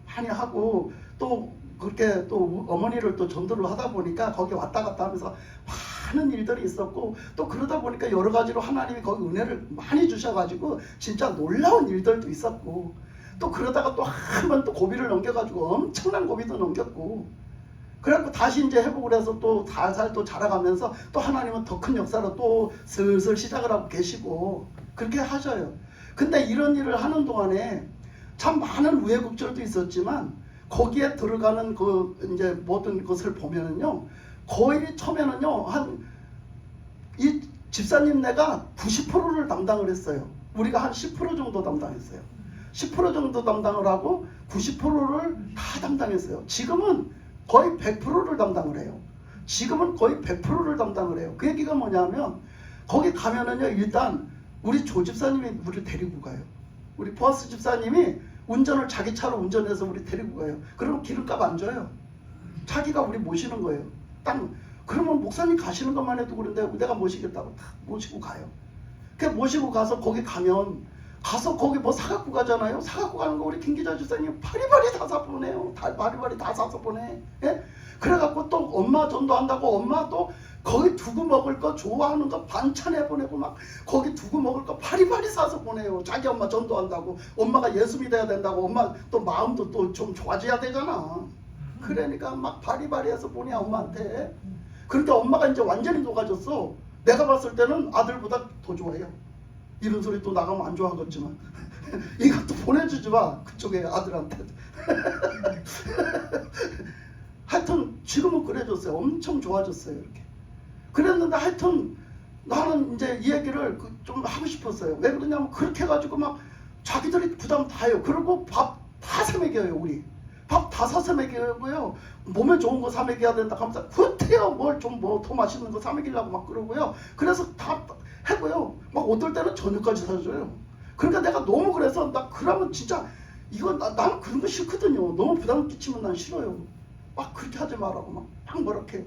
많이 하고 또 그렇게 또 어머니를 또 전도를 하다 보니까 거기 왔다 갔다 하면서 막 많은 일들이 있었고 또 그러다 보니까 여러 가지로 하나님이 거기 은혜를 많이 주셔가지고 진짜 놀라운 일들도 있었고 또 그러다가 또 한 번 또 고비를 넘겨가지고 엄청난 고비도 넘겼고 그래갖고 다시 이제 회복을 해서 또 살살 또 자라가면서 또 하나님은 더 큰 역사로 또 슬슬 시작을 하고 계시고 그렇게 하셔요. 근데 이런 일을 하는 동안에 참 많은 우여곡절도 있었지만 거기에 들어가는 그 이제 모든 것을 보면은요 거의 처음에는요 한 이 집사님네가 90%를 담당을 했어요. 우리가 한 10% 정도 담당했어요. 10% 정도 담당을 하고 90%를 다 담당했어요. 지금은 거의 100%를 담당을 해요. 지금은 거의 100%를 담당을 해요. 그 얘기가 뭐냐면 거기 가면은요 일단 우리 조 집사님이 우리를 데리고 가요. 우리 보아스 집사님이 운전을 자기 차로 운전해서 우리 데리고 가요. 그러면 기름값 안 줘요. 자기가 우리 모시는 거예요. 딱 그러면 목사님 가시는 것만 해도 그런데 내가 모시겠다고 딱 모시고 가요. 그 모시고 가서 거기 가면 가서 거기 뭐 사갖고 가잖아요. 사갖고 가는 거 우리 김기자 집사님 바리바리 다 사서 보내요. 다 바리바리 다 사서 보내. 예? 그래갖고 또 엄마 전도한다고 엄마 또 거기 두고 먹을 거 좋아하는 거 반찬해 보내고 막 거기 두고 먹을 거 바리바리 사서 보내요. 자기 엄마 전도한다고 엄마가 예수 믿어야 된다고 엄마 또 마음도 또 좀 좋아져야 되잖아. 그러니까 막 바리바리해서 보내 엄마한테. 그러니까 엄마가 이제 완전히 녹아졌어. 내가 봤을 때는 아들보다 더 좋아해요. 이런 소리 또 나가면 안 좋아하겠지만 이것도 보내주지 마 그쪽에 아들한테. 하여튼 지금은 그래졌어요. 엄청 좋아졌어요. 이렇게 그랬는데 하여튼 나는 이제 이 얘기를 좀 하고 싶었어요. 왜 그러냐면 그렇게 해가지고 막 자기들이 부담 다 해요. 그리고 밥 다 사 먹여요. 우리 밥 다 사서 먹여고요. 몸에 좋은 거 사 먹여야 된다 하면서 그때요 뭘 좀 뭐 더 맛있는 거 사 먹이려고 막 그러고요. 그래서 다 해고요. 막 어떨 때는 저녁까지 사줘요. 그러니까 내가 너무 그래서 나 그러면 진짜 이거 나는 그런 거 싫거든요. 너무 부담 끼치면 난 싫어요. 막 그렇게 하지 말라고 막 뭐렇게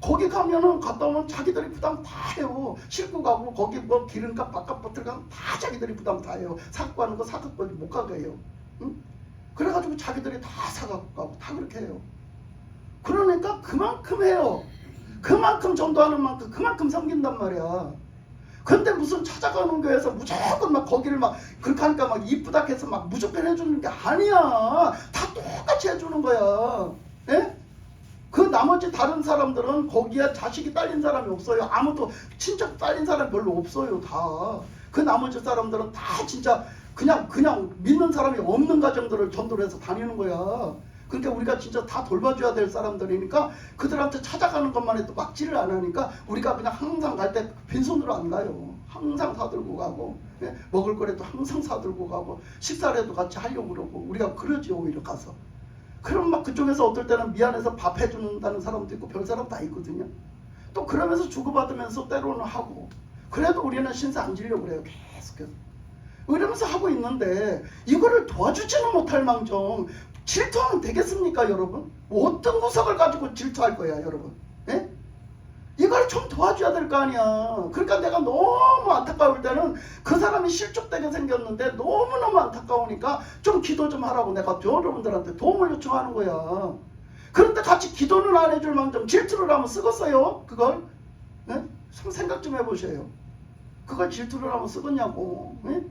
거기 가면은 갔다 오면 자기들이 부담 다 해요. 싣고 가고 거기 뭐 기름값 밥값 들어가면 다 자기들이 부담 다 해요. 사갖고 가는 거 사갖고 못 가게 해요. 응? 그래가지고 자기들이 다 사갖고 가고 다 그렇게 해요. 그러니까 그만큼 해요. 그만큼 전도하는 만큼 그만큼 섬긴단 말이야. 근데 무슨 찾아가는 교회에서 무조건 막 거기를 막 그렇게 하니까 막 이쁘다 해서 막 무조건 해주는 게 아니야. 다 똑같이 해주는 거야. 예? 그 나머지 다른 사람들은 거기에 자식이 딸린 사람이 없어요. 아무도 친척 딸린 사람 별로 없어요. 다. 그 나머지 사람들은 다 진짜 그냥 믿는 사람이 없는 가정들을 전도를 해서 다니는 거야. 그러니까 우리가 진짜 다 돌봐줘야 될 사람들이니까 그들한테 찾아가는 것만 해도 막지를 안 하니까 우리가 그냥 항상 갈 때 빈손으로 안 가요. 항상 사들고 가고 예? 먹을 거라도 항상 사들고 가고 식사라도 같이 하려고 그러고 우리가 그러지 오히려 가서. 그럼 막 그쪽에서 어떨 때는 미안해서 밥 해준다는 사람도 있고 별 사람 다 있거든요. 또 그러면서 주고받으면서 때로는 하고 그래도 우리는 신세 안 지려고 그래요. 계속해서. 이러면서 하고 있는데 이거를 도와주지는 못할 망정 질투하면 되겠습니까 여러분? 어떤 구석을 가지고 질투할 거야 여러분? 예? 이걸 좀 도와줘야 될 거 아니야. 그러니까 내가 너무 안타까울 때는 그 사람이 실족되게 생겼는데 너무너무 안타까우니까 좀 기도 좀 하라고 내가 여러분들한테 도움을 요청하는 거야. 그런데 같이 기도는 안 해줄 망정 질투를 하면 쓰겠어요? 그걸? 예? 생각 좀 해보세요. 그걸 질투를 하면 쓰겠냐고. 예?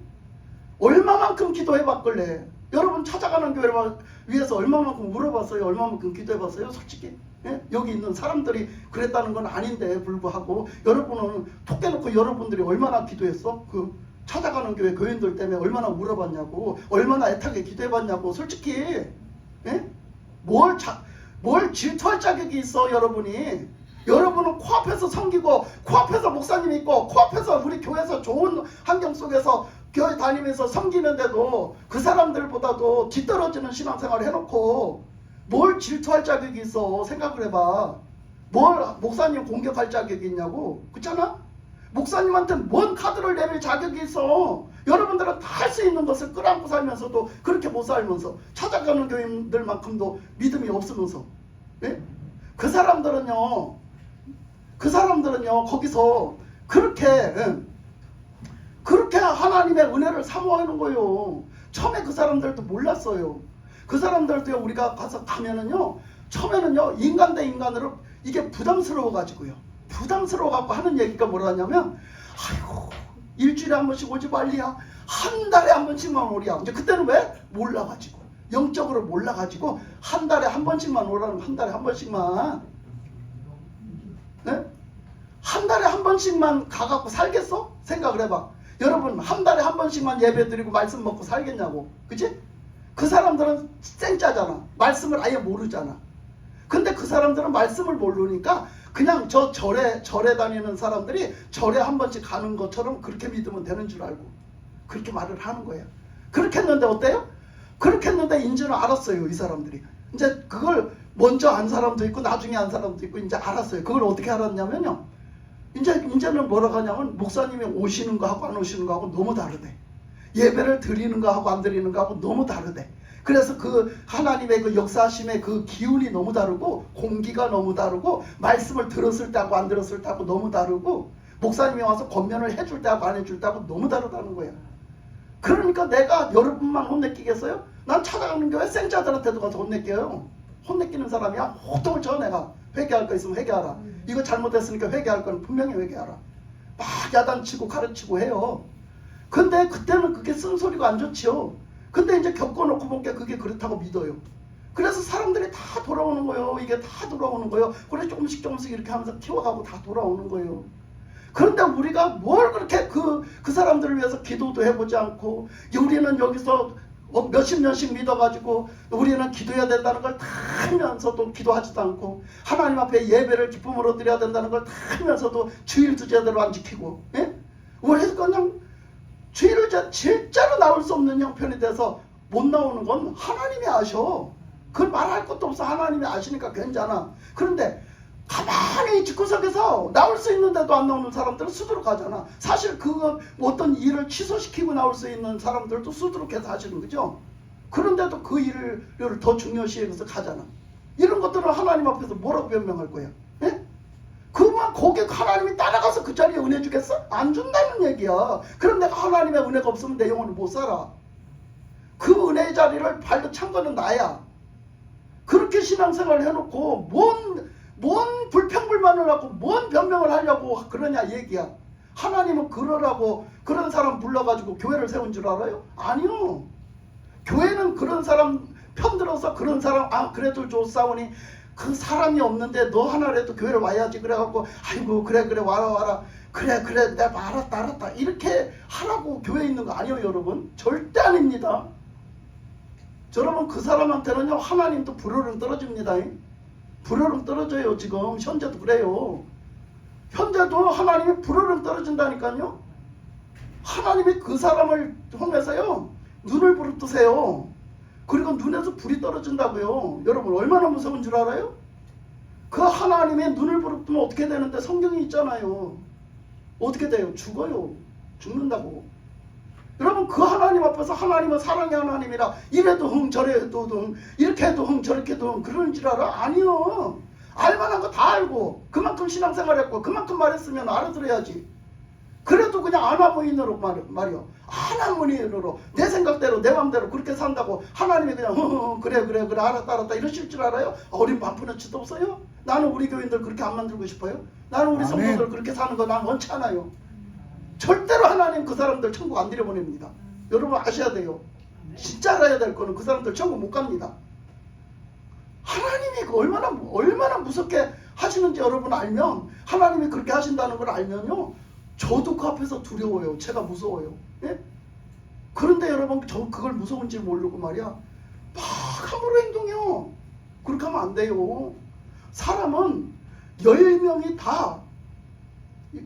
얼마만큼 기도해봤길래 여러분 찾아가는 교회를 위해서 얼마만큼 물어봤어요? 얼마만큼 기도해봤어요? 솔직히 예? 여기 있는 사람들이 그랬다는 건 아닌데 불구하고 여러분은 톡 깨놓고 여러분들이 얼마나 기도했어? 그 찾아가는 교회 교인들 때문에 얼마나 물어봤냐고 얼마나 애타게 기도해봤냐고 솔직히 예? 뭘 질투할 자격이 있어 여러분이. 여러분은 코앞에서 섬기고 코앞에서 목사님 있고 코앞에서 우리 교회에서 좋은 환경 속에서 교회 다니면서 섬기는데도 그 사람들보다도 뒤떨어지는 신앙생활을 해놓고 뭘 질투할 자격이 있어. 생각을 해봐. 뭘 목사님 공격할 자격이 있냐고. 그렇잖아? 목사님한테 뭔 카드를 내밀 자격이 있어. 여러분들은 다 할 수 있는 것을 끌어안고 살면서도 그렇게 못 살면서 찾아가는 교인들만큼도 믿음이 없으면서 예? 그 사람들은요 거기서 그렇게 하나님의 은혜를 사모하는 거예요. 처음에 그 사람들도 몰랐어요. 그 사람들도요 우리가 가면은요 처음에는요 인간 대 인간으로 이게 부담스러워 가지고요 부담스러워갖고 하는 얘기가 뭐라냐면, 아이고 일주일에 한 번씩 오지 말리야, 한 달에 한 번씩만 오랴. 이제 그때는 왜? 몰라가지고, 영적으로 몰라가지고 한 달에 한 번씩만 오라는, 한 달에 한 번씩만, 네? 한 달에 한 번씩만 가갖고 살겠어? 생각을 해봐. 여러분, 한 달에 한 번씩만 예배 드리고 말씀 먹고 살겠냐고. 그치? 그 사람들은 생짜잖아. 말씀을 아예 모르잖아. 근데 그 사람들은 말씀을 모르니까 그냥 저 절에 다니는 사람들이 절에 한 번씩 가는 것처럼 그렇게 믿으면 되는 줄 알고 그렇게 말을 하는 거야. 그렇게 했는데 어때요? 그렇게 했는데 이제는 알았어요, 이 사람들이. 이제 그걸 먼저 안 사람도 있고 나중에 안 사람도 있고 이제 알았어요. 그걸 어떻게 알았냐면요, 이제는 뭐라고 하냐면, 목사님이 오시는 거하고 안 오시는 거하고 너무 다르대. 예배를 드리는 거하고 안 드리는 거하고 너무 다르대. 그래서 그 하나님의 그 역사하심의 그 기운이 너무 다르고, 공기가 너무 다르고, 말씀을 들었을 때하고 안 들었을 때하고 너무 다르고, 목사님이 와서 권면을 해줄 때하고 안 해줄 때하고 너무 다르다는 거야. 그러니까 내가 여러분만 혼내키겠어요? 난 찾아가는 교회 생자들한테도 가서 혼내켜요. 혼내키는 사람이야. 호통을 쳐. 내가 회개할 거 있으면 회개하라, 이거 잘못했으니까 회개할 건 분명히 회개하라, 막 야단치고 가르치고 해요. 근데 그때는 그게 쓴소리가 안 좋지요. 근데 이제 겪어놓고 보니까 그게 그렇다고 믿어요. 그래서 사람들이 다 돌아오는 거예요. 이게 다 돌아오는 거예요. 그래 조금씩 이렇게 하면서 키워가고 다 돌아오는 거예요. 그런데 우리가 뭘 그렇게 그 사람들을 위해서 기도도 해보지 않고, 우리는 여기서 몇십 년씩 믿어가지고 우리는 기도해야 된다는 걸 다 알면서도 기도하지도 않고, 하나님 앞에 예배를 기쁨으로 드려야 된다는 걸 다 알면서도 주일도 제대로 안 지키고, 예? 그래서 그냥 주일을 진짜로 나올 수 없는 형편이 돼서 못 나오는 건 하나님이 아셔. 그걸 말할 것도 없어. 하나님이 아시니까 괜찮아. 그런데 가만히 집구석에서 나올 수 있는데도 안 나오는 사람들은 수두룩 하잖아. 사실 그 어떤 일을 취소시키고 나올 수 있는 사람들도 수두룩해서 하시는 거죠. 그런데도 그 일을 더 중요시 여기서 가잖아. 이런 것들을 하나님 앞에서 뭐라고 변명할 거야? 예? 그만 거기 하나님이 따라가서 그 자리에 은혜 주겠어? 안 준다는 얘기야. 그럼 내가 하나님의 은혜가 없으면 내 영혼을 못 살아. 그 은혜의 자리를 발로 찬 거는 나야. 그렇게 신앙생활을 해놓고 뭔 불평불만을 하고 뭔 변명을 하려고 그러냐 얘기야. 하나님은 그러라고 그런 사람 불러가지고 교회를 세운 줄 알아요? 아니요. 교회는 그런 사람 편들어서, 그런 사람 그래도 좋사오니 그 사람이 없는데 너 하나라도 교회를 와야지 그래갖고, 아이고 그래 와라 그래 내가 알았다 이렇게 하라고 교회에 있는 거 아니에요. 여러분 절대 아닙니다. 여러분 그 사람한테는요 하나님도 불효령 떨어집니다. 불효령 떨어져요. 지금 현재도 그래요. 현재도 하나님이 불효령 떨어진다니까요. 하나님이 그 사람을 통해서요 눈을 부릅뜨세요. 그리고 눈에서 불이 떨어진다고요. 여러분 얼마나 무서운 줄 알아요? 그 하나님의 눈을 부릅뜨면 어떻게 되는데 성경이 있잖아요. 어떻게 돼요? 죽어요. 죽는다고. 여러분 그 하나님 앞에서 하나님은 사랑의 하나님이라 이래도 흥 저래도 흥 이렇게 해도 흥 저렇게 해도 흥 그러는 줄 알아? 아니요. 알만한 거 다 알고 그만큼 신앙생활했고 그만큼 말했으면 알아들어야지. 그래도 그냥 아나무인으로 말이요. 아나무인으로 내 생각대로 내 맘대로 그렇게 산다고 하나님이 그냥 그래 알았다 이러실 줄 알아요? 어린 반푼어치도 없어요? 나는 우리 교인들 그렇게 안 만들고 싶어요. 나는 우리 성도들 그렇게 사는 거 난 원치 않아요. 절대로 하나님 그 사람들 천국 안 들여보냅니다. 여러분 아셔야 돼요. 진짜 알아야 될 거는 그 사람들 천국 못 갑니다. 하나님이 얼마나 무섭게 하시는지 여러분 알면, 하나님이 그렇게 하신다는 걸 알면요 저도 그 앞에서 두려워요. 제가 무서워요. 예? 그런데 여러분 저 그걸 무서운지 모르고 말이야 막 함부로 행동해요. 그렇게 하면 안 돼요. 사람은 10명이 다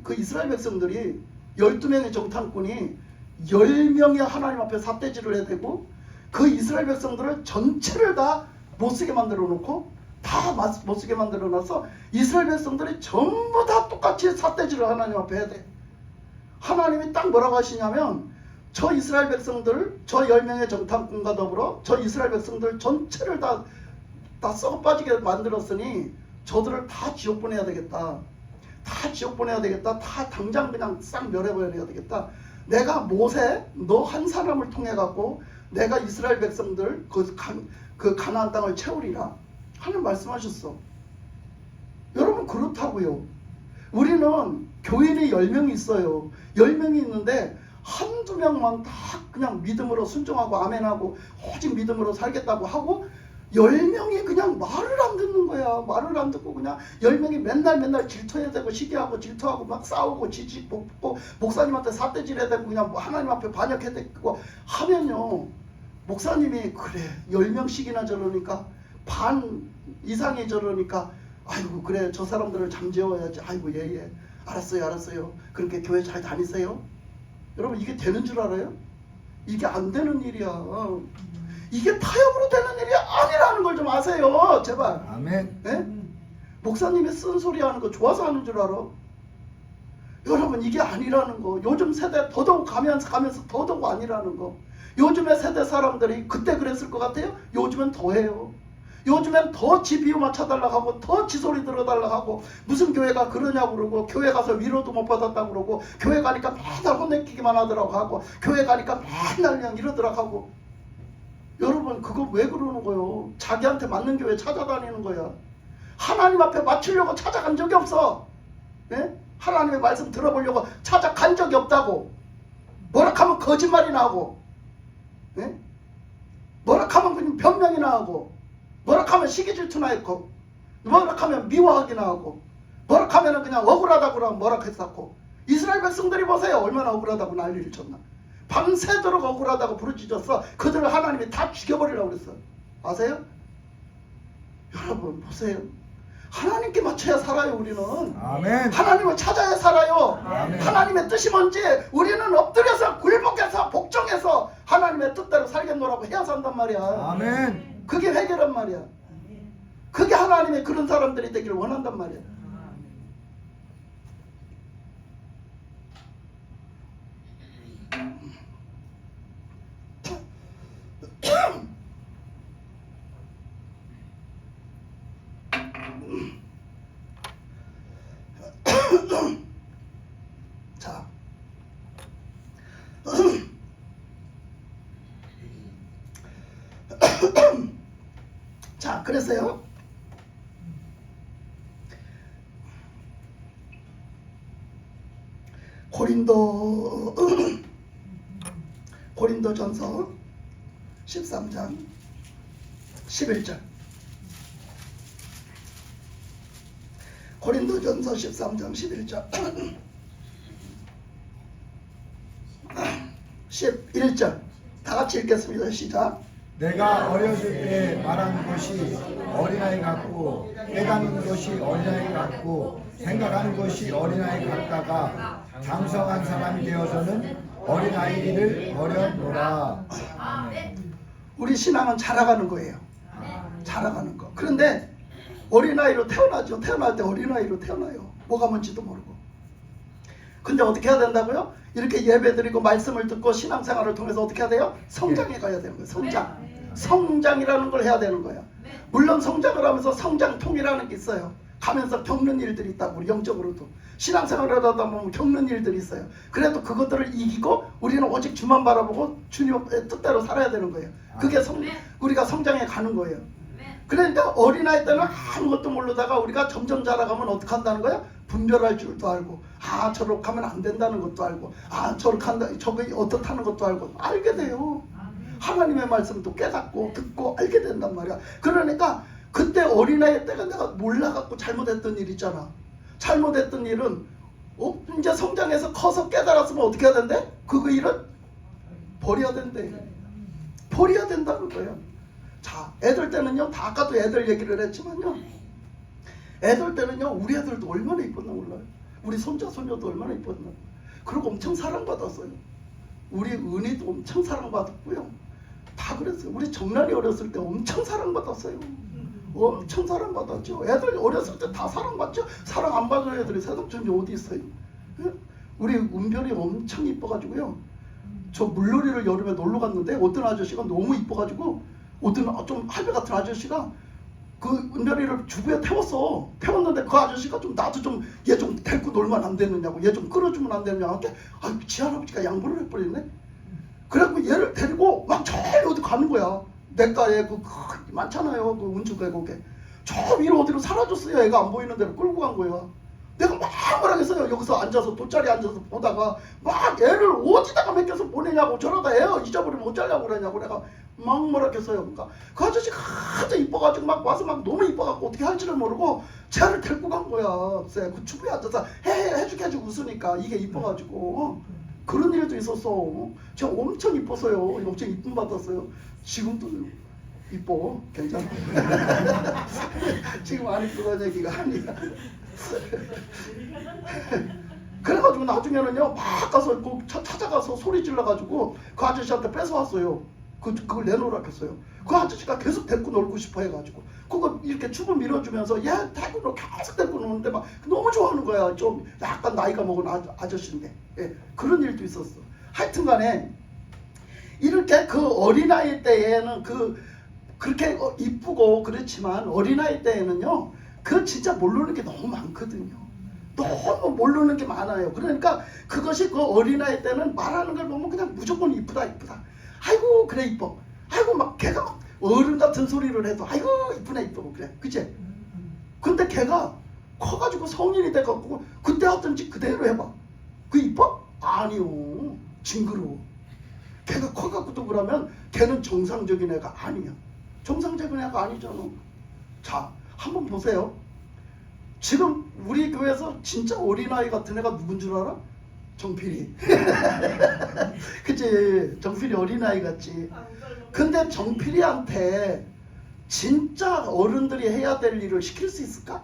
그 이스라엘 백성들이 12명의 정탐꾼이 10명의 하나님 앞에 삿대질을 해야 되고, 그 이스라엘 백성들을 전체를 다 못쓰게 만들어 놓고 다 못쓰게 만들어 놔서 이스라엘 백성들이 전부 다 똑같이 삿대질을 하나님 앞에 해야 돼. 하나님이 딱 뭐라고 하시냐면, 저 이스라엘 백성들, 저 10명의 정탐꾼과 더불어 저 이스라엘 백성들 전체를 다 썩어 빠지게 만들었으니 저들을 다 지옥 보내야 되겠다. 다 지옥 보내야 되겠다. 다 당장 그냥 싹 멸해버려야 되겠다. 내가 모세 너 한 사람을 통해 갖고 내가 이스라엘 백성들 그 가나안 땅을 채우리라 하는 말씀하셨어. 여러분 그렇다고요. 우리는 교인이 10명이 있어요. 10명이 있는데 한두 명만 다 그냥 믿음으로 순종하고 아멘하고 오직 믿음으로 살겠다고 하고 10명이 그냥 말을 안 듣는 거야. 말을 안 듣고 그냥 10명이 맨날 질투해야 되고 시기하고 질투하고 막 싸우고 지지 뽑고 목사님한테 삿대질해야 되고 그냥 뭐 하나님 앞에 반역해야 되고 하면요. 목사님이 그래 10명씩이나 저러니까 반 이상이 저러니까 아이고 그래 저 사람들을 잠재워야지. 아이고 예 알았어요. 그렇게 교회 잘 다니세요. 여러분 이게 되는 줄 알아요? 이게 안 되는 일이야. 이게 타협으로 되는 일이 아니라는 걸 좀 아세요. 제발. 아멘. 네? 목사님이 쓴소리 하는 거 좋아서 하는 줄 알아? 여러분 이게 아니라는 거. 요즘 세대 더더욱 가면서 더더욱 아니라는 거. 요즘의 세대 사람들이 그때 그랬을 것 같아요? 요즘엔 더해요. 요즘엔 더 지 비유만 쳐달라고 하고 더 지 소리 들어달라고 하고 무슨 교회가 그러냐고 그러고 교회 가서 위로도 못 받았다고 그러고 교회 가니까 맨날 혼내키기만 하더라고 하고 교회 가니까 맨날 그냥 이러더라고 하고. 여러분 그거 왜 그러는 거예요? 자기한테 맞는 교회 찾아다니는 거야. 하나님 앞에 맞추려고 찾아간 적이 없어. 예? 하나님의 말씀 들어보려고 찾아간 적이 없다고. 뭐라 하면 거짓말이나 하고, 예? 뭐라 하면 그냥 변명이나 하고, 뭐라 하면 시기질투나 했고, 뭐라 하면 미워하기나 하고, 뭐라 하면 그냥 억울하다고 그러면 뭐라 했었고. 이스라엘 백성들이 보세요. 얼마나 억울하다고 난리를 쳤나. 밤새도록 억울하다고 부르짖었어. 그들을 하나님이 다 죽여버리려고 그랬어. 아세요? 여러분 보세요. 하나님께 맞춰야 살아요. 우리는 아멘. 하나님을 찾아야 살아요. 아멘. 하나님의 뜻이 뭔지 우리는 엎드려서 굴복해서 복종해서 하나님의 뜻대로 살겠노라고 해야 산단 말이야. 아멘. 그게 회개란 말이야. 그게 하나님의 그런 사람들이 되기를 원한단 말이야. 자, 자, 그래서요. 고린도전서 13장 11절. 고린도전서 13장 11절. 11절. 다 같이 읽겠습니다. 시작. 내가 어렸을 때 말한 것이 어린아이 같고 깨닫는 것이 어린아이 같고 생각하는 것이 어린아이 같다가 장성한 사람이 되어서는 어린아이를 버렸노라. 우리 신앙은 자라가는 거예요. 자라가는 거. 그런데 어린아이로 태어나죠. 태어날 때 어린아이로 태어나요. 뭐가 뭔지도 모르고. 근데 어떻게 해야 된다고요? 이렇게 예배드리고 말씀을 듣고 신앙생활을 통해서 어떻게 해야 돼요? 성장해 가야 되는 거예요. 성장. 성장이라는 걸 해야 되는 거예요. 물론 성장을 하면서 성장통이라는 게 있어요. 가면서 겪는 일들이 있다고. 우리 영적으로도. 신앙생활을 하다 보면 겪는 일들이 있어요. 그래도 그것들을 이기고 우리는 오직 주만 바라보고 주님의 뜻대로 살아야 되는 거예요. 그게 우리가 성장해 가는 거예요. 그러니까 어린아이 때는 아무것도 모르다가 우리가 점점 자라가면 어떻게 한다는 거예요? 분별할 줄도 알고, 아 저렇게 하면 안 된다는 것도 알고, 아 저렇게 한다, 저게 어떻다는 것도 알고 알게 돼요. 하나님의 말씀도 깨닫고 듣고 알게 된단 말이야. 그러니까 그때 어린아이 때가 내가 몰라갖고 잘못했던 일 있잖아. 잘못했던 일은 이제 성장해서 커서 깨달았으면 어떻게 해야 된대? 그 일은 버려야 된대. 버려야 된다는 거예요. 자, 애들 때는요, 다 아까도 애들 얘기를 했지만요, 애들 때는요, 우리 애들도 얼마나 이뻤나 몰라요. 우리 손자, 손녀도 얼마나 이뻤나. 그리고 엄청 사랑받았어요. 우리 은희도 엄청 사랑받았고요. 다 그랬어요. 우리 정란이 어렸을 때 엄청 사랑받았어요. 엄청 사랑받았죠. 애들 어렸을 때 다 사랑받죠. 사랑 안 받은 애들이 세상천지 어디 있어요. 우리 은별이 엄청 이뻐가지고요. 저 물놀이를 여름에 놀러 갔는데 어떤 아저씨가 너무 이뻐가지고 어떤 좀 할배 같은 아저씨가 그 은별이를 주부에 태웠어. 태웠는데 그 아저씨가 좀 나도 좀 얘 좀 데리고 놀면 안 되느냐고, 얘 좀 끌어주면 안 되느냐고 하는데 지할아버지가 양보를 해버리네. 그래갖고 얘를 데리고 막 저 어디 가는 거야. 냇가에 그 많잖아요. 그 운주 계곡에 저 위로 어디로 사라졌어요. 애가 안 보이는 데로 끌고 간 거야. 내가 막 뭐라겠어요. 여기서 앉아서 돗자리에 앉아서 보다가 막 애를 어디다가 맡겨서 보내냐고, 저러다 애 잊어버리면 어쩌려고 그러냐고 내가 막 뭐라겠어요. 그러니까 그 아저씨가 하도 이뻐가지고 막 와서 막 너무 이뻐갖고 어떻게 할지를 모르고 쟤를 데리고 간 거야. 글쎄 그 주부에 앉아서 해주게 해주고 웃으니까 이게 이뻐가지고 그런 일도 있었어. 제가 엄청 이뻤어요. 엄청 이쁨 받았어요. 지금도 이뻐. 괜찮아. 지금 안 이쁘다는 얘기가 아니야. 그래가지고 나중에는요 막 가서 찾아가서 소리 질러가지고 그 아저씨한테 뺏어왔어요. 그걸 내놓으라고 했어요. 그 아저씨가 계속 데리고 놀고 싶어 해가지고 그거 이렇게 춤을 밀어주면서 얘 데리고 계속 데리고 노는데 막 너무 좋아하는 거야. 좀 약간 나이가 먹은 아저씨인데. 예, 그런 일도 있었어. 하여튼간에 이렇게 그 어린아이 때에는 그렇게 이쁘고 그렇지만 어린아이 때에는요 그 진짜 모르는 게 너무 많거든요. 너무 모르는 게 많아요. 그러니까 그것이 그 어린아이 때는 말하는 걸 보면 그냥 무조건 이쁘다 이쁘다. 아이고 그래 이뻐. 아이고 막 걔가 막 어른 같은 소리를 해도 아이고 이쁘네 이쁘고 그래. 그치? 근데 걔가 커가지고 성인이 돼갖고 그때 하던 짓 그대로 해봐. 그 이뻐? 아니요. 징그러워. 걔가 커갖고도 그러면 걔는 정상적인 애가 아니야. 정상적인 애가 아니잖아. 자, 한번 보세요. 지금 우리 교회에서 진짜 어린아이 같은 애가 누군 줄 알아? 정필이. 그치? 정필이 어린아이 같지. 근데 정필이한테 진짜 어른들이 해야 될 일을 시킬 수 있을까?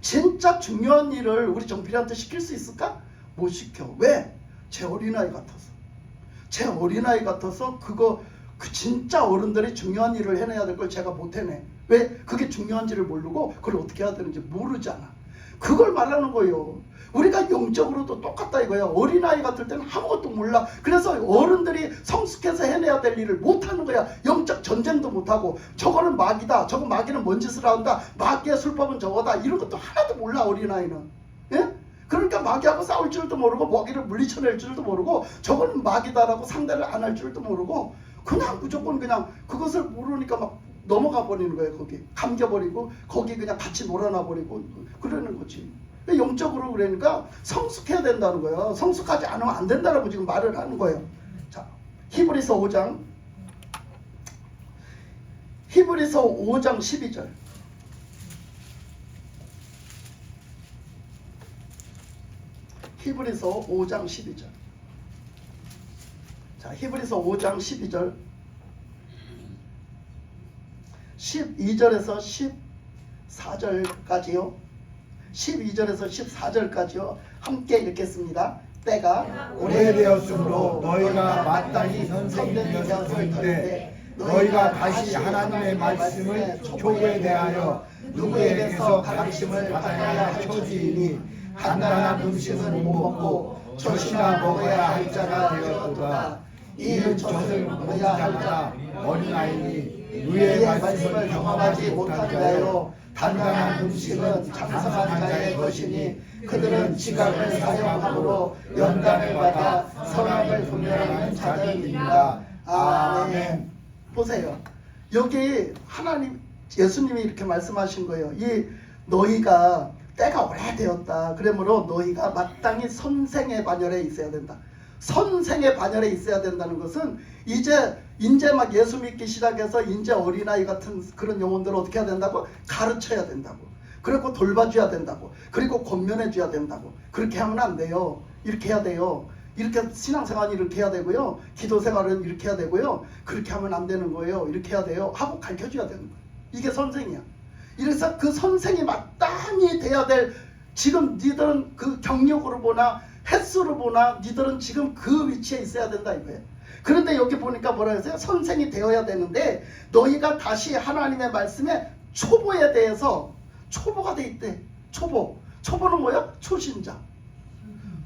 진짜 중요한 일을 우리 정필이한테 시킬 수 있을까? 못 시켜. 왜? 제 어린아이 같아서. 제 어린아이 같아서 그 진짜 어른들이 중요한 일을 해내야 될 걸 제가 못 해내. 왜? 그게 중요한지를 모르고 그걸 어떻게 해야 되는지 모르잖아. 그걸 말하는 거예요. 우리가 영적으로도 똑같다 이거야. 어린아이 같을 때는 아무것도 몰라. 그래서 어른들이 성숙해서 해내야 될 일을 못하는 거야. 영적 전쟁도 못하고 저거는 마귀다. 저거 마귀는 뭔 짓을 한다. 마귀의 술법은 저거다. 이런 것도 하나도 몰라 어린아이는. 예? 그러니까 마귀하고 싸울 줄도 모르고 마귀를 물리쳐낼 줄도 모르고 저거는 마귀다라고 상대를 안 할 줄도 모르고 그냥 무조건 그냥 그것을 모르니까 막 넘어가 버리는 거예요. 거기 감겨버리고 거기 그냥 같이 놀아나 버리고 그러는 거지. 영적으로 그러니까 성숙해야 된다는 거예요. 성숙하지 않으면 안 된다라고 지금 말을 하는 거예요. 자, 히브리서 5장 12절. 히브리서 5장 12절. 자, 히브리서 5장 12절. 12절에서 14절까지요. 12절에서 14절까지요. 함께 읽겠습니다. 때가 오래되었으므로 너희가 마땅히 선생님이 되었을 때 너희가 다시 하나님의 말씀을 촉에 대하여 누구에게서 가르침을 받아야 할 처지이니 간단한 음식은 못 먹고 젖이나 먹어야 할 자가 되었도다. 이는 젖을 먹는 자마다 어린아이니 누의 말씀을 경험하지 못한 자요 단단한 음식은 장성한 자의 것이니 그들은 지각을 사용함으로 연단을 받아 선악을 분별하는 자들입니다. 아멘. 보세요. 여기 하나님 예수님이 이렇게 말씀하신 거예요. 이 너희가 때가 오래되었다. 그러므로 너희가 마땅히 선생의 반열에 있어야 된다. 선생의 반열에 있어야 된다는 것은 이제 막 예수 믿기 시작해서 이제 어린아이 같은 그런 영혼들을 어떻게 해야 된다고? 가르쳐야 된다고. 그리고 돌봐줘야 된다고. 그리고 권면해줘야 된다고. 그렇게 하면 안 돼요. 이렇게 해야 돼요. 이렇게 신앙생활은 이렇게 해야 되고요. 기도생활은 이렇게 해야 되고요. 그렇게 하면 안 되는 거예요. 이렇게 해야 돼요. 하고 가르쳐줘야 되는 거예요. 이게 선생이야. 이래서 그 선생이 마땅히 돼야 될 지금 니들은 그 경력으로 보나 횟수로 보나 니들은 지금 그 위치에 있어야 된다 이거예요. 그런데 여기 보니까 뭐라 했어요? 선생이 되어야 되는데 너희가 다시 하나님의 말씀에 초보에 대해서 초보가 돼 있대. 초보는 뭐야? 초신자.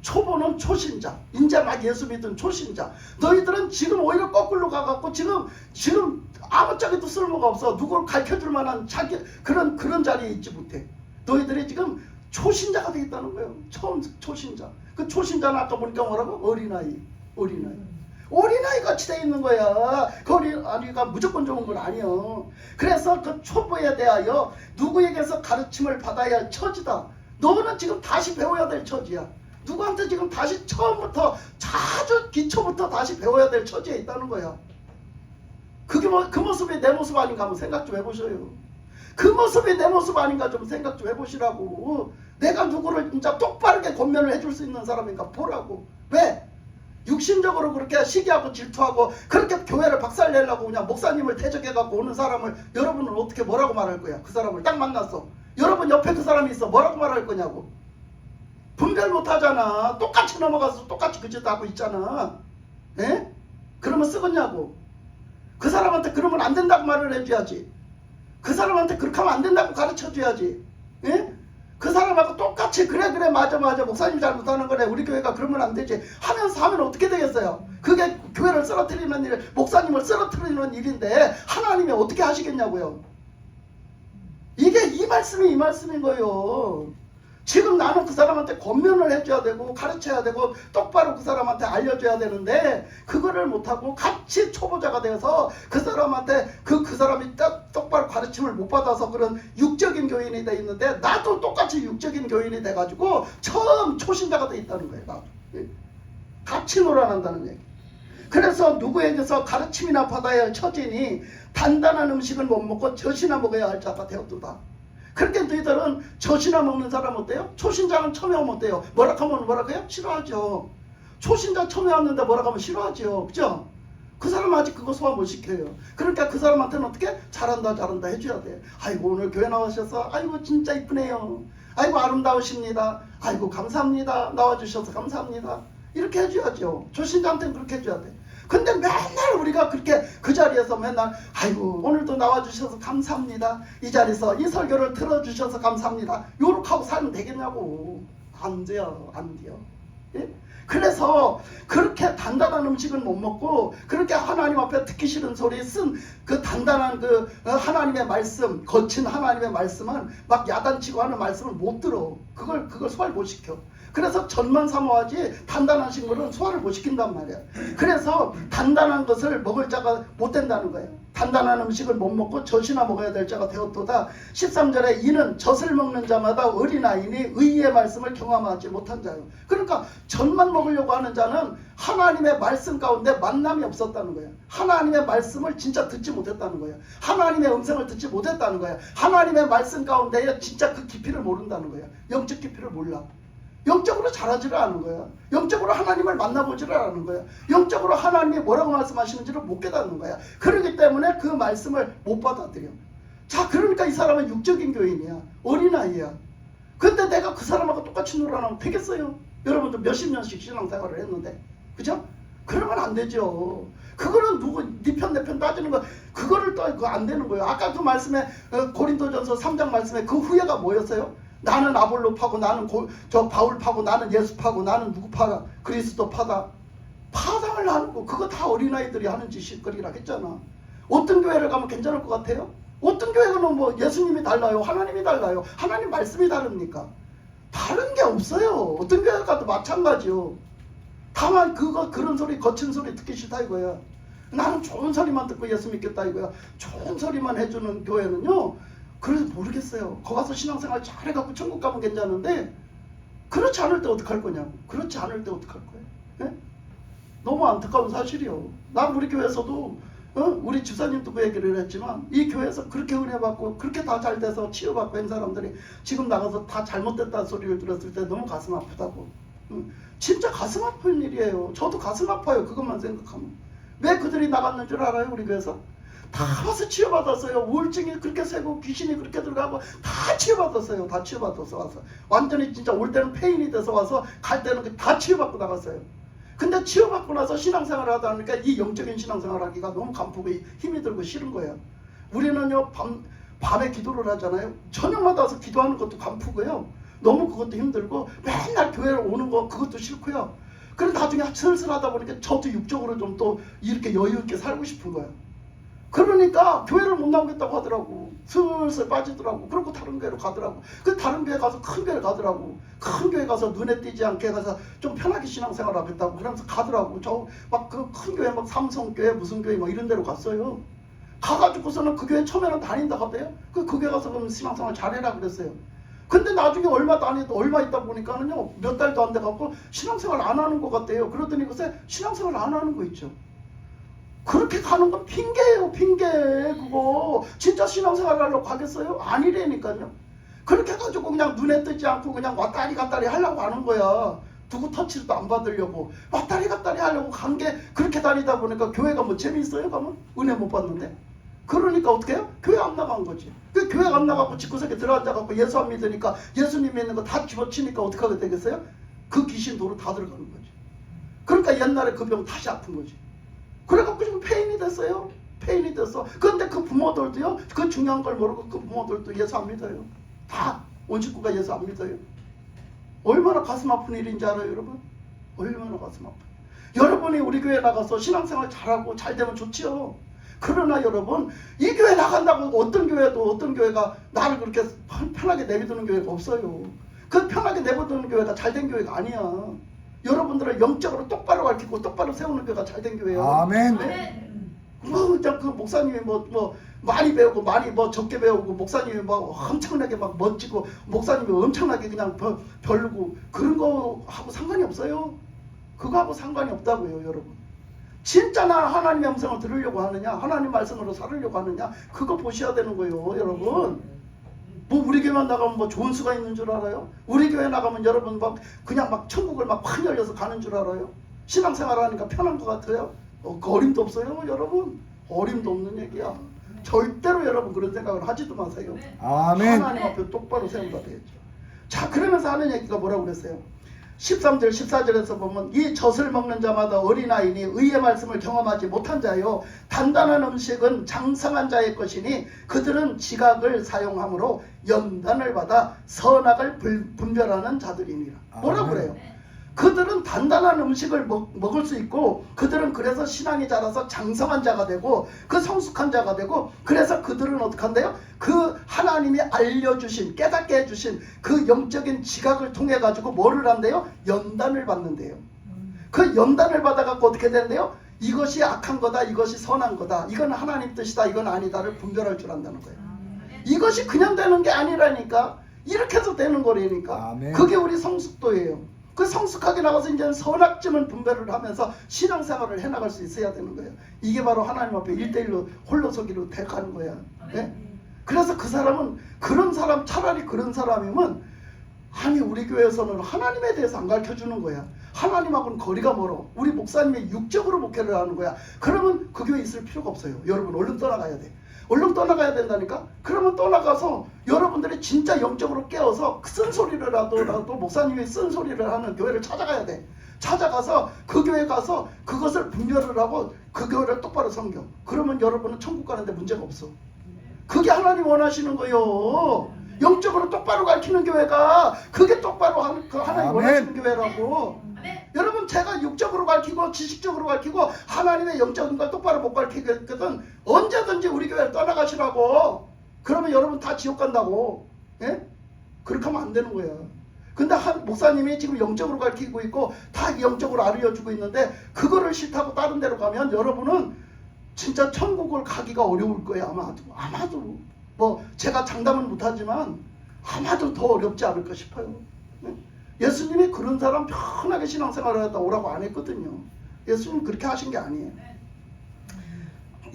초보는 초신자. 이제 막 예수 믿은 초신자. 너희들은 지금 오히려 거꾸로 가갖고 지금 아무짝에도 쓸모가 없어. 누굴 가르쳐줄 만한 자기 그런 자리에 있지 못해. 너희들이 지금 초신자가 되겠다는 거예요. 처음 초신자. 그 초신자는 아까 보니까 뭐라고? 어린아이. 어린아이 같이 돼 있는 거야. 그 어린아이가 무조건 좋은 건 아니요. 그래서 그 초보에 대하여 누구에게서 가르침을 받아야 할 처지다. 너는 지금 다시 배워야 될 처지야. 누구한테 지금 다시 처음부터 아주 기초부터 다시 배워야 될 처지에 있다는 거야. 그게 그 모습이 내 모습 아닌가 한번 생각 좀 해보셔요. 그 모습이 내 모습 아닌가 좀 생각 좀 해보시라고. 내가 누구를 진짜 똑바르게 권면을 해줄 수 있는 사람인가 보라고. 왜? 육신적으로 그렇게 시기하고 질투하고 그렇게 교회를 박살내려고 그냥 목사님을 대적해갖고 오는 사람을 여러분은 어떻게 뭐라고 말할 거야? 그 사람을 딱 만났어. 여러분 옆에 그 사람이 있어. 뭐라고 말할 거냐고. 분별 못하잖아. 똑같이 넘어가서 똑같이 그 짓 하고 있잖아. 에? 그러면 쓰겠냐고. 그 사람한테 그러면 안 된다고 말을 해줘야지. 그 사람한테 그렇게 하면 안 된다고 가르쳐줘야지. 에? 그 사람하고 똑같이 그래 맞아 목사님 잘못하는 거네 우리 교회가 그러면 안 되지 하면서 하면 어떻게 되겠어요? 그게 교회를 쓰러뜨리는 일, 목사님을 쓰러뜨리는 일인데 하나님이 어떻게 하시겠냐고요. 이게 이 말씀인 거예요. 지금 나는 그 사람한테 권면을 해줘야 되고 가르쳐야 되고 똑바로 그 사람한테 알려줘야 되는데 그거를 못하고 같이 초보자가 돼서 그 사람한테 그 사람이 똑바로 가르침을 못 받아서 그런 육적인 교인이 돼 있는데 나도 똑같이 육적인 교인이 돼가지고 처음 초신자가 돼 있다는 거예요. 나도. 같이 놀아난다는 얘기. 그래서 누구에게서 가르침이나 받아야 할 처지니 단단한 음식을 못 먹고 젖이나 먹어야 할 자가 되었도다. 그렇게 너희들은 젖이나 먹는 사람 어때요? 초신자는 처음에 오면 어때요? 뭐라 하면 뭐라고요? 싫어하죠. 초신자 처음에 왔는데 뭐라 하면 싫어하죠. 그죠? 그 사람 아직 그거 소화 못 시켜요. 그러니까 그 사람한테는 어떻게? 잘한다 해줘야 돼. 아이고 오늘 교회 나오셔서 아이고 진짜 이쁘네요. 아이고 아름다우십니다. 아이고 감사합니다. 나와주셔서 감사합니다. 이렇게 해줘야죠. 초신자한테는 그렇게 해줘야 돼. 근데 맨날 우리가 그렇게 그 자리에서 맨날 아이고 오늘도 나와주셔서 감사합니다. 이 자리에서 이 설교를 들어주셔서 감사합니다. 요렇게 하고 살면 되겠냐고. 안 돼요. 예? 그래서 그렇게 단단한 음식은 못 먹고 그렇게 하나님 앞에 듣기 싫은 소리 쓴 그 단단한 그 하나님의 말씀, 거친 하나님의 말씀은 막 야단치고 하는 말씀을 못 들어. 그걸 소화를 못 시켜. 그래서 젖만 사모하지 단단한 식물은 소화를 못 시킨단 말이야. 그래서 단단한 것을 먹을 자가 못 된다는 거예요. 단단한 음식을 못 먹고 젖이나 먹어야 될 자가 되었도다. 13절에 이는 젖을 먹는 자마다 어린아이니 의의 말씀을 경험하지 못한 자요. 그러니까 젖만 먹으려고 하는 자는 하나님의 말씀 가운데 만남이 없었다는 거예요. 하나님의 말씀을 진짜 듣지 못했다는 거예요. 하나님의 음성을 듣지 못했다는 거예요. 하나님의 말씀 가운데 진짜 그 깊이를 모른다는 거예요. 영적 깊이를 몰라. 영적으로 자라지를 않은 거야. 영적으로 하나님을 만나보지를 않은 거야. 영적으로 하나님이 뭐라고 말씀하시는지를 못 깨닫는 거야. 그렇기 때문에 그 말씀을 못 받아들여. 자, 그러니까 이 사람은 육적인 교인이야. 어린아이야. 근데 내가 그 사람하고 똑같이 놀아나면 되겠어요? 여러분들 몇십 년씩 신앙생활을 했는데. 그죠? 그러면 안 되죠. 그거는 누구 네 편 내 편 따지는 거 그거를 그거 안 되는 거예요. 아까 그 말씀에 고린도전서 3장 말씀에 그 후회가 뭐였어요? 나는 아볼로 파고 나는 바울 파고 나는 예수 파고 나는 누구 파다 그리스도 파다. 파당을 하는 거 그거 다 어린아이들이 하는 짓거리라 했잖아. 어떤 교회를 가면 괜찮을 것 같아요? 어떤 교회는 뭐 예수님이 달라요? 하나님이 달라요? 하나님 말씀이 다릅니까? 다른 게 없어요. 어떤 교회 가도 마찬가지요. 다만 그런 소리 거친 소리 듣기 싫다 이거야. 나는 좋은 소리만 듣고 예수 믿겠다 이거야. 좋은 소리만 해주는 교회는요. 그래서 모르겠어요. 거기 가서 신앙생활 잘해갖고 천국 가면 괜찮은데 그렇지 않을 때 어떡할 거냐고. 그렇지 않을 때 어떡할 거예요. 예? 너무 안타까운 사실이요. 난 우리 교회에서도 우리 집사님도 그 얘기를 했지만 이 교회에서 그렇게 은혜 받고 그렇게 다 잘 돼서 치유받고 한 사람들이 지금 나가서 다 잘못됐다는 소리를 들었을 때 너무 가슴 아프다고. 진짜 가슴 아픈 일이에요. 저도 가슴 아파요. 그것만 생각하면. 왜 그들이 나갔는 줄 알아요? 우리 교회에서? 다 와서 치유받았어요. 우울증이 그렇게 세고 귀신이 그렇게 들어가고 다 치유받았어요. 다 치유받아서 와서. 완전히 진짜 올 때는 페인이 돼서 와서 갈 때는 다 치유받고 나갔어요. 근데 치유받고 나서 신앙생활을 하다 보니까 이 영적인 신앙생활 하기가 너무 간쁘고 힘이 들고 싫은 거예요. 우리는요 밤에 기도를 하잖아요. 저녁마다 와서 기도하는 것도 간쁘고요. 너무 그것도 힘들고 맨날 교회를 오는 거 그것도 싫고요. 그런데 나중에 슬슬 하다 보니까 저도 육적으로 좀 또 이렇게 여유 있게 살고 싶은 거예요. 그러니까 교회를 못 나오겠다고 하더라고. 슬슬 빠지더라고. 그리고 다른 교회로 가더라고. 그 다른 교회 가서 큰 교회 가더라고. 큰 교회 가서 눈에 띄지 않게 가서 좀 편하게 신앙생활 하겠다고 그러면서 가더라고. 저 막 그 큰 교회 막 삼성교회 무슨 교회 막 이런 데로 갔어요. 가가지고서는 그 교회 처음에는 다닌다 하대요. 그 교회 가서 그럼 신앙생활 잘해라 그랬어요. 근데 나중에 얼마 있다 보니까는요, 몇 달도 안 돼갖고 신앙생활 안 하는 것 같대요. 그러더니 글쎄 신앙생활 안 하는 거 있죠. 그렇게 가는 건 핑계예요, 핑계. 그거 진짜 신앙생활 하려고 하겠어요? 아니라니까요. 그렇게 해가지고 그냥 눈에 뜨지 않고 그냥 왔다리 갔다리 하려고 하는 거야. 누구 터치도 안 받으려고 왔다리 갔다리 하려고 간 게, 그렇게 다니다 보니까 교회가 뭐 재미있어요? 가면 은혜 못 받는데. 그러니까 어떻게 해요? 교회 안 나간 거지. 그 교회 안 나가고 집구석에 들어앉아갖고 예수 안 믿으니까, 예수님 믿는 거 다 집어치니까 어떻게 하게 되겠어요? 그 귀신 도로 다 들어가는 거지. 그러니까 옛날에 그 병 다시 아픈 거지. 그래갖고 지금 폐인이 됐어요. 폐인이 됐어. 그런데 그 부모들도요, 그 중요한 걸 모르고 그 부모들도 예수 안 믿어요. 다 온 식구가 예수 안 믿어요. 얼마나 가슴 아픈 일인지 알아요, 여러분? 얼마나 가슴 아파요. 여러분이 우리 교회 나가서 신앙생활 잘하고 잘 되면 좋지요. 그러나 여러분, 이 교회 나간다고 어떤 교회가 나를 그렇게 편하게 내비두는 교회가 없어요. 그 편하게 내비두는 교회가 잘된 교회가 아니야. 여러분들은 영적으로 똑바로 가르치고 똑바로 세우는 교회가 잘된 교회예요. 아멘. 네. 그냥 그 목사님이 많이 배우고 많이 적게 배우고, 목사님이 엄청나게 멋지고, 목사님이 엄청나게 그냥 별로고, 그런 거 하고 상관이 없어요. 그거 하고 상관이 없다고요, 여러분. 진짜 나 하나님의 음성을 들으려고 하느냐, 하나님 말씀으로 살으려고 하느냐, 그거 보셔야 되는 거예요, 여러분. 우리 교회만 나가면 좋은 수가 있는 줄 알아요? 우리 교회 나가면 여러분 그냥 천국을 확 열려서 가는 줄 알아요? 신앙생활 하니까 편한 것 같아요? 그 어림도 없어요, 여러분. 어림도 없는 얘기야. 절대로 여러분 그런 생각을 하지도 마세요. 아멘. 하나님 앞에 똑바로 세운다 되겠죠. 자, 그러면서 하는 얘기가 뭐라고 그랬어요? 13절 14절에서 보면, 이 젖을 먹는 자마다 어린아이니 의의 말씀을 경험하지 못한 자요, 단단한 음식은 장성한 자의 것이니 그들은 지각을 사용함으로 연단을 받아 선악을 분별하는 자들이니라. 뭐라고 그래요? 그들은 단단한 음식을 먹을 수 있고, 그들은 그래서 신앙이 자라서 장성한 자가 되고, 그 성숙한 자가 되고, 그래서 그들은 어떻게 한대요? 그 하나님이 알려주신, 깨닫게 해주신 그 영적인 지각을 통해 가지고 뭐를 한대요? 연단을 받는데요. 그 연단을 받아갖고 어떻게 된대요? 이것이 악한 거다, 이것이 선한 거다, 이건 하나님 뜻이다, 이건 아니다를 분별할 줄 안다는 거예요. 이것이 그냥 되는 게 아니라니까. 이렇게 해서 되는 거라니까. 아멘. 그게 우리 성숙도예요. 그 성숙하게 나가서 이제 선악점을 분별을 하면서 신앙생활을 해나갈 수 있어야 되는 거예요. 이게 바로 하나님 앞에 1대1로 홀로서기로 돼가는 거야. 네? 그래서 그 사람은, 그런 사람, 차라리 그런 사람이면, 아니 우리 교회에서는 하나님에 대해서 안 가르쳐주는 거야. 하나님하고는 거리가 멀어. 우리 목사님이 육적으로 목회를 하는 거야. 그러면 그 교회에 있을 필요가 없어요. 여러분 얼른 떠나가야 돼. 얼른 떠나가야 된다니까. 그러면 떠나가서 여러분들이 진짜 영적으로 깨어서 쓴소리라도 목사님이 쓴소리를 하는 교회를 찾아가야 돼. 찾아가서 그 교회 가서 그것을 분별을 하고 그 교회를 똑바로 섬겨. 그러면 여러분은 천국 가는데 문제가 없어. 그게 하나님 원하시는 거예요. 영적으로 똑바로 가르치는 교회가, 그게 똑바로 하나님 원하시는 교회라고. 여러분, 제가 육적으로 가르치고 지식적으로 가르치고 하나님의 영적인 걸 똑바로 못 가르치거든, 언제든지 우리 교회를 떠나가시라고. 그러면 여러분 다 지옥 간다고. 예? 그렇게 하면 안 되는 거야. 근데 한 목사님이 지금 영적으로 가르치고 있고 다 영적으로 알려주고 있는데, 그거를 싫다고 다른 데로 가면 여러분은 진짜 천국을 가기가 어려울 거예요. 아마도 제가 장담은 못하지만 아마도 더 어렵지 않을까 싶어요. 예? 예수님이 그런 사람 편하게 신앙생활을 하다 오라고 안 했거든요. 예수님 그렇게 하신 게 아니에요.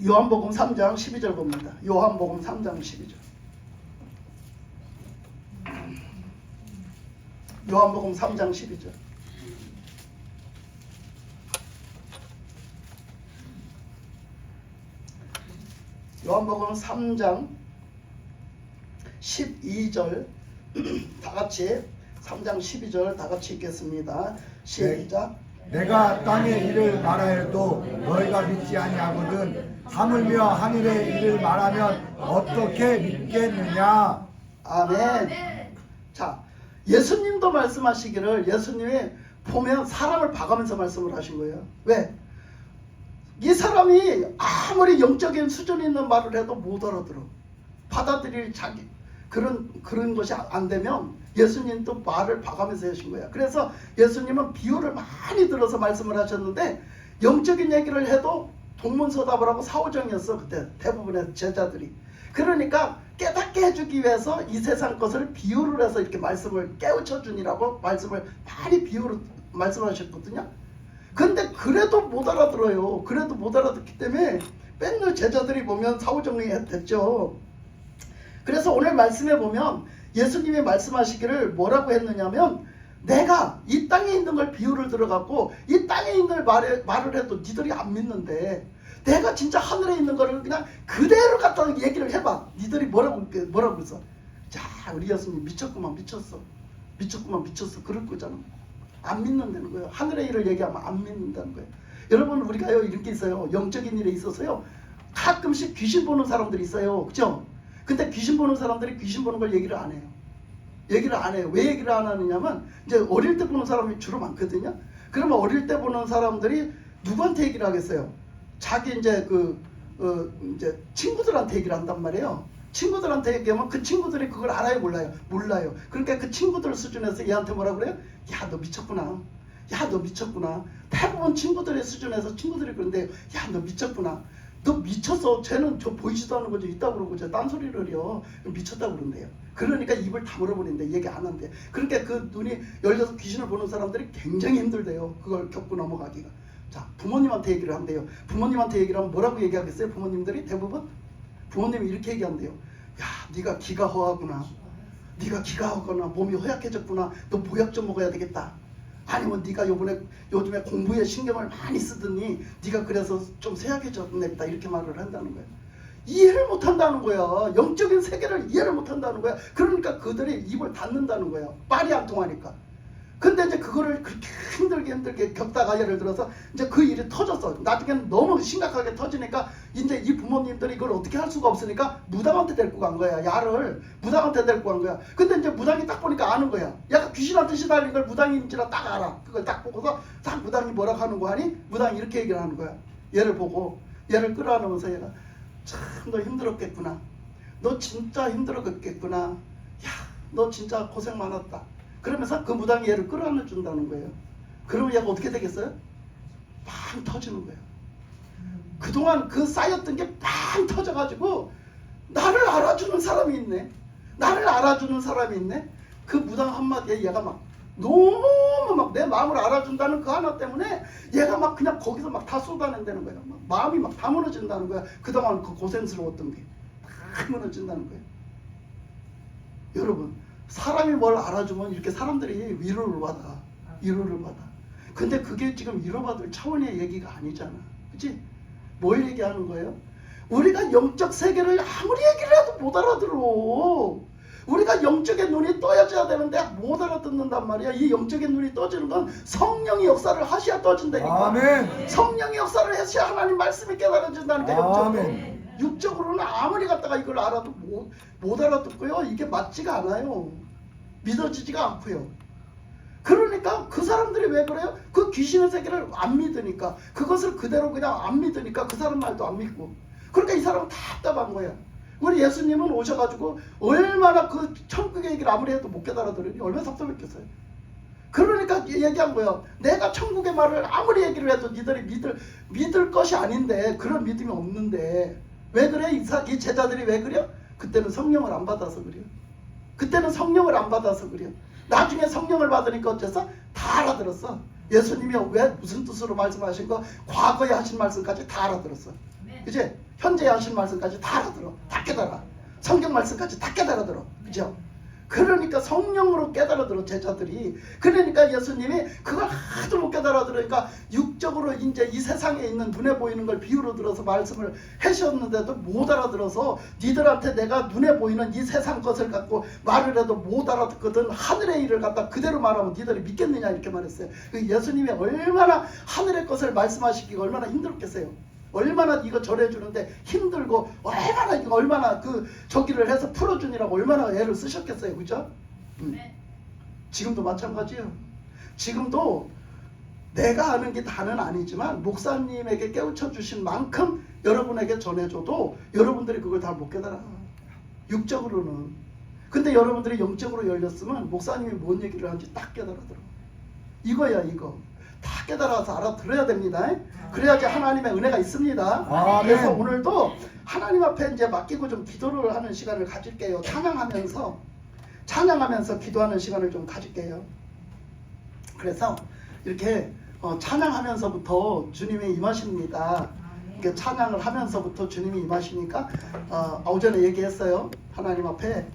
요한복음 3장 12절 봅니다. 요한복음 3장 12절. 요한복음 3장 12절. 요한복음 3장 12절 다 같이 3장 12절 다 같이 읽겠습니다. 시작. 내가 땅의 일을 말하여도 너희가 믿지 아니하거든 하물며 하늘의 일을 말하면 어떻게 믿겠느냐. 아멘. 자, 예수님도 말씀하시기를, 예수님이 보면 사람을 봐가면서 말씀을 하신 거예요. 왜? 이 사람이 아무리 영적인 수준 있는 말을 해도 못 알아들어. 받아들일 그런 것이 안 되면 예수님도 말을 봐가면서 하신 거야. 그래서 예수님은 비유를 많이 들어서 말씀을 하셨는데, 영적인 얘기를 해도 동문서답을 하고 사오정이었어 그때 대부분의 제자들이. 그러니까 깨닫게 해주기 위해서 이 세상 것을 비유를 해서 이렇게 말씀을 깨우쳐 주니라고 말씀을 많이 비유로 말씀하셨거든요. 근데 그래도 못 알아들어요. 그래도 못 알아듣기 때문에 맨날 제자들이 보면 사후정리 됐죠. 그래서 오늘 말씀에 보면 예수님이 말씀하시기를 뭐라고 했느냐면, 내가 이 땅에 있는 걸 비유를 들어갖고 이 땅에 있는 걸 말을 해도 니들이 안 믿는데, 내가 진짜 하늘에 있는 거를 그냥 그대로 갖다 얘기를 해봐. 니들이 뭐라고 했어? 자, 우리 예수님 미쳤구만, 미쳤어. 그럴 거잖아. 안 믿는다는 거예요. 하늘의 일을 얘기하면 안 믿는다는 거예요. 여러분, 우리가요 이렇게 있어요. 영적인 일에 있어서요 가끔씩 귀신 보는 사람들이 있어요. 그죠? 근데 귀신 보는 사람들이 귀신 보는 걸 얘기를 안 해요. 왜 얘기를 안 하느냐면, 이제 어릴 때 보는 사람이 주로 많거든요. 그러면 어릴 때 보는 사람들이 누구한테 얘기를 하겠어요? 자기 이제 이제 친구들한테 얘기를 한단 말이에요. 친구들한테 얘기하면 그 친구들이 그걸 알아요, 몰라요? 몰라요. 그러니까 그 친구들 수준에서 얘한테 뭐라 그래요? 야, 너 미쳤구나. 대부분 친구들의 수준에서 친구들이 그런데, 야, 너 미쳤구나. 너 미쳤어. 쟤는 저 보이지도 않는 거죠. 있다고 그러고 저 딴소리를 해요. 미쳤다고 그런대요. 그러니까 입을 다물어 버린대. 얘기 안 한대. 그러니까 그 눈이 열려서 귀신을 보는 사람들이 굉장히 힘들대요. 그걸 겪고 넘어가기가. 자, 부모님한테 얘기를 한대요. 부모님한테 얘기를 하면 뭐라고 얘기하겠어요? 부모님들이 대부분 부모님이 이렇게 얘기한대요. 야, 네가 기가 허하구나. 몸이 허약해졌구나. 너 보약 좀 먹어야 되겠다. 아니면 네가 요즘에 공부에 신경을 많이 쓰더니 네가 그래서 좀 쇠약해졌겠다. 이렇게 말을 한다는 거예요. 이해를 못 한다는 거야. 영적인 세계를 이해를 못 한다는 거야. 그러니까 그들이 입을 닫는다는 거예요. 말이 안 통하니까. 근데 이제 그거를 그렇게 힘들게 겪다가 예를 들어서 이제 그 일이 터졌어. 나중에는 너무 심각하게 터지니까 이제 이 부모님들이 이걸 어떻게 할 수가 없으니까 무당한테 데리고 간 거야. 야를 무당한테 데리고 간 거야. 근데 이제 무당이 딱 보니까 아는 거야. 약간 귀신한테 시달린 걸 무당인지라 딱 알아. 그걸 딱 보고서 딱 무당이 뭐라고 하는 거 하니? 무당이 이렇게 얘기를 하는 거야. 얘를 보고 얘를 끌어안으면서 얘가 참 너 힘들었겠구나. 너 진짜 힘들었겠구나. 야, 너 진짜 고생 많았다. 그러면서 그 무당이 얘를 끌어안아 준다는 거예요. 그러면 얘가 어떻게 되겠어요? 빵 터지는 거예요. 그동안 그 쌓였던 게 빵 터져가지고 나를 알아주는 사람이 있네. 그 무당 한마디에 얘가 막 너무 막 내 마음을 알아준다는 그 하나 때문에 얘가 막 그냥 거기서 막 다 쏟아낸다는 거예요. 막 마음이 막 다 무너진다는 거야. 그동안 그 고생스러웠던 게 다 무너진다는 거예요. 여러분, 사람이 뭘 알아주면 이렇게 사람들이 위로를 받아. 근데 그게 지금 위로받을 차원의 얘기가 아니잖아. 그치? 뭘 얘기하는 거예요? 우리가 영적 세계를 아무리 얘기를 해도 못 알아들어. 우리가 영적인 눈이 떠야져야 되는데 못 알아듣는단 말이야. 이 영적인 눈이 떠지는 건 성령이 역사를 하셔야 떠진다니까. 아멘. 성령이 역사를 해야 하나님 말씀이 깨달아진다니까. 아멘. 육적으로는 아무리 갖다가 이걸 알아도 못 알아듣고요. 이게 맞지가 않아요. 믿어지지가 않고요. 그러니까 그 사람들이 왜 그래요? 그 귀신의 세계를 안 믿으니까, 그것을 그대로 그냥 안 믿으니까 그 사람 말도 안 믿고. 그러니까 이 사람은 답답한 거야. 우리 예수님은 오셔가지고 얼마나 그 천국의 얘기를 아무리 해도 못 깨달아들으니 얼마나 답답했겠어요. 그러니까 얘기한 거예요. 내가 천국의 말을 아무리 얘기를 해도 니들이 믿을 것이 아닌데, 그런 믿음이 없는데 왜 그래? 이 제자들이 왜 그래요? 그때는 성령을 안 받아서 그래요. 나중에 성령을 받으니까 어째서? 다 알아들었어. 예수님이 왜 무슨 뜻으로 말씀하신 거, 과거에 하신 말씀까지 다 알아들었어. 그치? 현재 하신 말씀까지 다 알아들어. 다 깨달아. 성경 말씀까지 다 깨달아들어. 그죠? 그러니까 성령으로 깨달아들어, 제자들이. 그러니까 예수님이 그걸 하도 못 깨달아들으니까 육적으로 이제 이 세상에 있는 눈에 보이는 걸 비유로 들어서 말씀을 하셨는데도 못 알아들어서, 니들한테 내가 눈에 보이는 이 세상 것을 갖고 말을 해도 못 알아듣거든. 하늘의 일을 갖다 그대로 말하면 니들이 믿겠느냐, 이렇게 말했어요. 예수님이 얼마나 하늘의 것을 말씀하시기가 얼마나 힘들었겠어요. 얼마나 이거 전해주는데 힘들고, 얼마나 그 저기를 해서 풀어주니라고 얼마나 애를 쓰셨겠어요. 그죠? 지금도 마찬가지예요. 지금도 내가 아는 게 다는 아니지만 목사님에게 깨우쳐 주신 만큼 여러분에게 전해줘도 여러분들이 그걸 다 못 깨달아. 육적으로는. 근데 여러분들이 영적으로 열렸으면 목사님이 뭔 얘기를 하는지 딱 깨달아들어. 이거야, 이거. 다 깨달아서 알아들어야 됩니다. 그래야지 하나님의 은혜가 있습니다. 아멘. 그래서 오늘도 하나님 앞에 이제 맡기고 좀 기도를 하는 시간을 가질게요. 찬양하면서 기도하는 시간을 좀 가질게요. 그래서 이렇게 찬양하면서부터 주님이 임하십니다. 이렇게 찬양을 하면서부터 주님이 임하시니까 오전에 얘기했어요. 하나님 앞에